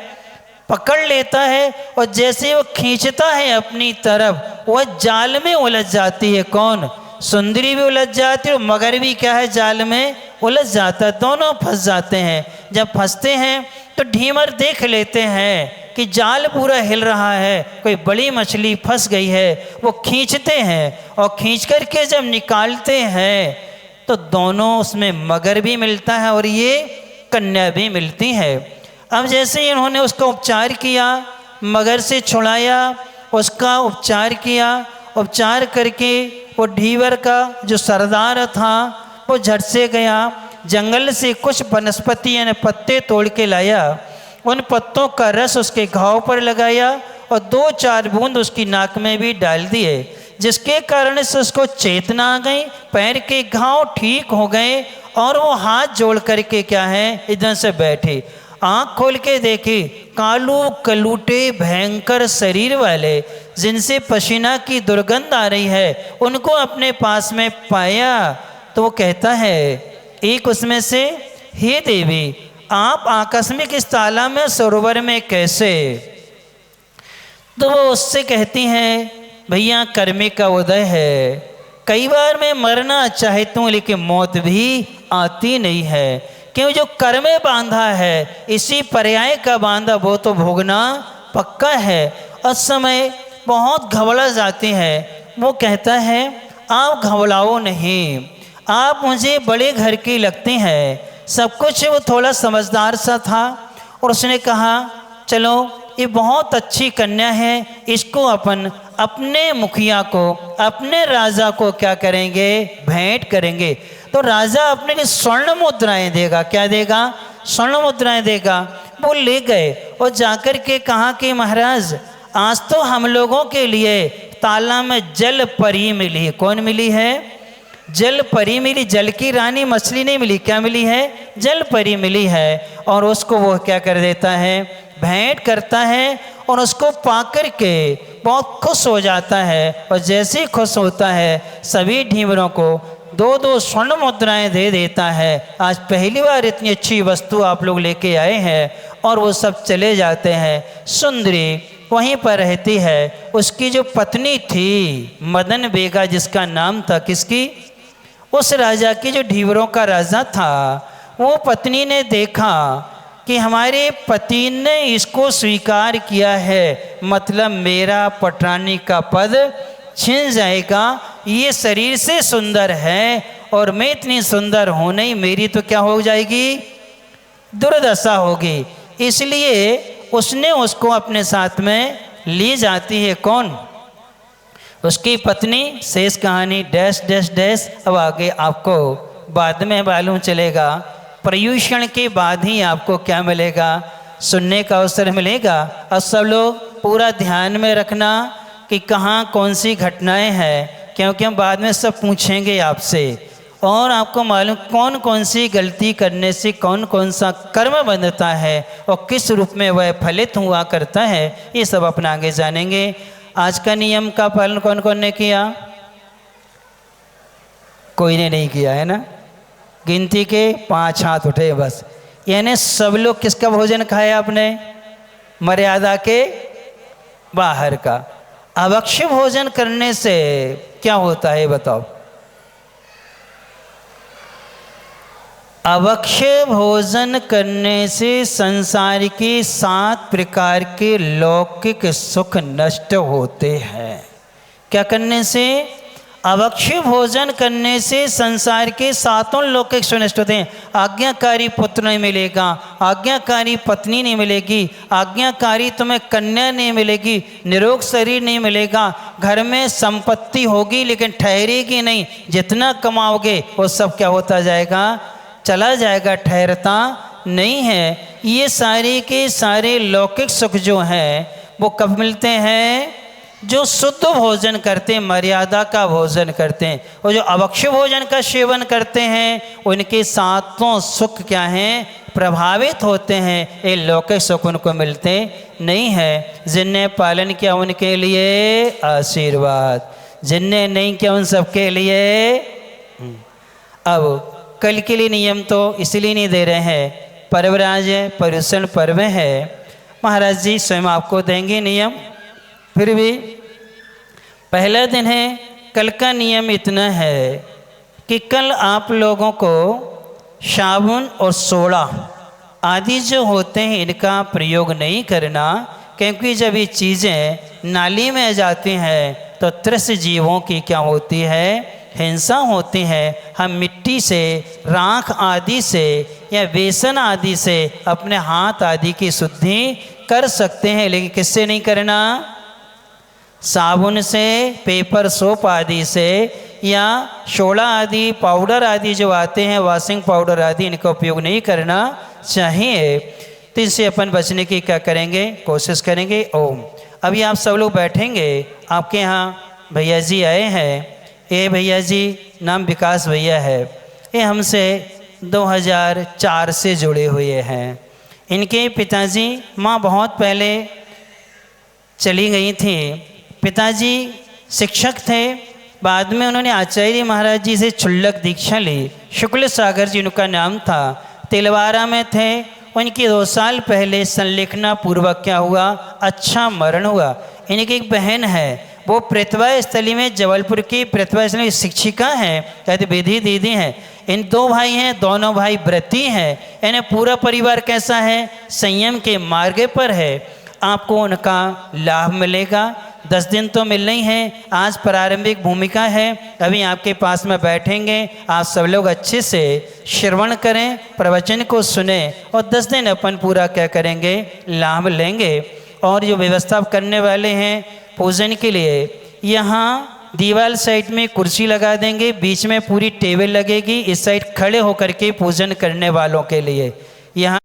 पकड़ लेता है और जैसे वो खींचता है अपनी तरफ, वह जाल में उलझ जाती है। कौन? सुंदरी भी उलझ जाती है और मगर भी क्या है, जाल में उलझ जाता है। दोनों फंस जाते हैं। जब फंसते हैं तो ढीमर देख लेते हैं कि जाल पूरा हिल रहा है, कोई बड़ी मछली फंस गई है। वो खींचते हैं और खींच करके जब निकालते हैं तो दोनों उसमें मगर भी मिलता है और ये कन्या भी मिलती है। अब जैसे ही इन्होंने उसका उपचार किया, मगर से छुड़ाया, उसका उपचार किया, उपचार करके वो ढीवर का जो सरदार था वो झट से गया, जंगल से कुछ वनस्पति यानी पत्ते तोड़ के लाया, उन पत्तों का रस उसके घाव पर लगाया और 2-4 बूंद उसकी नाक में भी डाल दिए, जिसके कारण से उसको चेतना आ गई, पैर के घाव ठीक हो गए और वो हाथ जोड़ करके क्या है इधर से बैठी। आँख खोल के देखी, कालू कलूटे भयंकर शरीर वाले जिनसे पसीना की दुर्गंध आ रही है, उनको अपने पास में पाया तो वो कहता है एक उसमें से, हे देवी आप आकस्मिक इस तालाब में सरोवर में कैसे? तो वो उससे कहती हैं भैया कर्मे का उदय है, कई बार मैं मरना चाहती हूँ लेकिन मौत भी आती नहीं है, क्यों जो कर्मे बांधा है इसी पर्याय का बांधा वो तो भोगना पक्का है। उस समय बहुत घबरा जाती है। वो कहता है आप घबराओ नहीं, आप मुझे बड़े घर की लगती हैं, सब कुछ। वो थोड़ा समझदार सा था और उसने कहा चलो ये बहुत अच्छी कन्या है, इसको अपन अपने मुखिया को, अपने राजा को क्या करेंगे, भेंट करेंगे। तो राजा अपने लिए स्वर्ण मुद्राएं देगा। क्या देगा? स्वर्ण मुद्राएं देगा। वो ले गए और जाकर के कहा कि महाराज आज तो हम लोगों के लिए तालाब में जल परी मिली। कौन मिली है? जल परी मिली। जल की रानी मछली नहीं मिली, क्या मिली है? जल परी मिली है। और उसको वो क्या कर देता है, भेंट करता है और उसको पाकर के बहुत खुश हो जाता है। और जैसे ही खुश होता है सभी ढीमरों को 2-2 स्वर्ण मुद्राएं दे देता है। आज पहली बार इतनी अच्छी वस्तु आप लोग लेके आए हैं। और वो सब चले जाते हैं। सुंदरी वहीं पर रहती है। उसकी जो पत्नी थी मदन बेगा, जिसका नाम था किसकी, उस राजा की जो ढीवरों का राजा था, वो पत्नी ने देखा कि हमारे पति ने इसको स्वीकार किया है, मतलब मेरा पटरानी का पद छिन जाएगा ये शरीर से सुंदर है और मैं इतनी सुंदर हूँ नहीं, मेरी तो क्या हो जाएगी, दुर्दशा होगी। इसलिए उसने उसको अपने साथ में ली जाती है। कौन? उसकी पत्नी। शेष कहानी डैश डैश डैश। अब आगे आपको बाद में मालूम चलेगा, पर्युषण के बाद ही आपको क्या मिलेगा, सुनने का अवसर मिलेगा। अब सब लोग पूरा ध्यान में रखना कि कहाँ कौन सी घटनाएं हैं, क्योंकि हम बाद में सब पूछेंगे आपसे, और आपको मालूम कौन कौन सी गलती करने से कौन कौन सा कर्म बनता है और किस रूप में वह फलित हुआ करता है, ये सब अपना आगे जानेंगे। आज का नियम का पालन कौन कौन ने किया? कोई ने नहीं किया है ना, गिनती के 5 हाथ उठे बस। यानी सब लोग किसका भोजन खाया आपने? मर्यादा के बाहर का। अभक्ष्य भोजन करने से क्या होता है बताओ? अभक्ष्य भोजन करने से संसार के 7 प्रकार के लौकिक सुख नष्ट होते हैं। क्या करने से? अभक्ष्य भोजन करने से संसार के 7 लौकिक सुख नष्ट होते हैं। आज्ञाकारी पुत्र नहीं मिलेगा, आज्ञाकारी पत्नी नहीं मिलेगी, आज्ञाकारी तुम्हें कन्या नहीं मिलेगी, निरोग शरीर नहीं मिलेगा, घर में संपत्ति होगी लेकिन ठहरेगी नहीं, जितना कमाओगे वो सब क्या होता जाएगा, चला जाएगा, ठहरता नहीं है। ये सारे के सारे लौकिक सुख जो हैं वो कब मिलते हैं? जो शुद्ध भोजन करते हैं, मर्यादा का भोजन करते हैं। और जो अभक्ष्य भोजन का सेवन करते हैं उनके 7 सुख क्या हैं? प्रभावित होते हैं। ये लौकिक सुख उनको मिलते नहीं है। जिनने पालन किया उनके लिए आशीर्वाद, जिनने नहीं किया उन सबके लिए। अब कल के लिए नियम तो इसलिए नहीं दे रहे हैं, पर्वराज है, पर्युषण पर्व है, महाराज जी स्वयं आपको देंगे नियम। फिर भी पहला दिन है, कल का नियम इतना है कि कल आप लोगों को साबुन और सोडा आदि जो होते हैं इनका प्रयोग नहीं करना, क्योंकि जब ये चीज़ें नाली में जाती हैं तो त्रस्त जीवों की क्या होती है, हिंसा होती है। हम मिट्टी से, राख आदि से या बेसन आदि से अपने हाथ आदि की शुद्धि कर सकते हैं, लेकिन किससे नहीं करना? साबुन से, पेपर सोप आदि से, या सोडा आदि पाउडर आदि जो आते हैं, वॉशिंग पाउडर आदि, इनका उपयोग नहीं करना चाहिए। तो इनसे अपन बचने की क्या करेंगे, कोशिश करेंगे। ओम। अभी आप सब लोग बैठेंगे, आपके यहाँ भैया जी आए हैं। ये भैया जी नाम विकास भैया है, ये हमसे 2004 से जुड़े हुए हैं। इनके पिताजी, माँ बहुत पहले चली गई थी। पिताजी शिक्षक थे, बाद में उन्होंने आचार्य महाराज जी से क्षुल्लक दीक्षा ली। शुक्ल सागर जी उनका नाम था, तिलवारा में थे। उनकी 2 साल पहले संलेखना पूर्वक क्या हुआ, अच्छा मरण हुआ। इनकी एक बहन है, वो प्रतिभा स्थली में, जबलपुर की प्रतिभा स्थली शिक्षिका हैं, कहते विधि दीदी हैं। इन 2 भाई हैं, दोनों भाई व्रती हैं। इन्हें पूरा परिवार कैसा है, संयम के मार्ग पर है। आपको उनका लाभ मिलेगा। 10 दिन तो मिलने ही हैं। आज प्रारंभिक भूमिका है, अभी आपके पास में बैठेंगे। आप सब लोग अच्छे से श्रवण करें, प्रवचन को सुने, और 10 दिन अपन पूरा क्या करेंगे, लाभ लेंगे। और जो व्यवस्था करने वाले हैं पूजन के लिए, यहाँ दीवार साइड में कुर्सी लगा देंगे, बीच में पूरी टेबल लगेगी, इस साइड खड़े होकर के पूजन करने वालों के लिए। यहाँ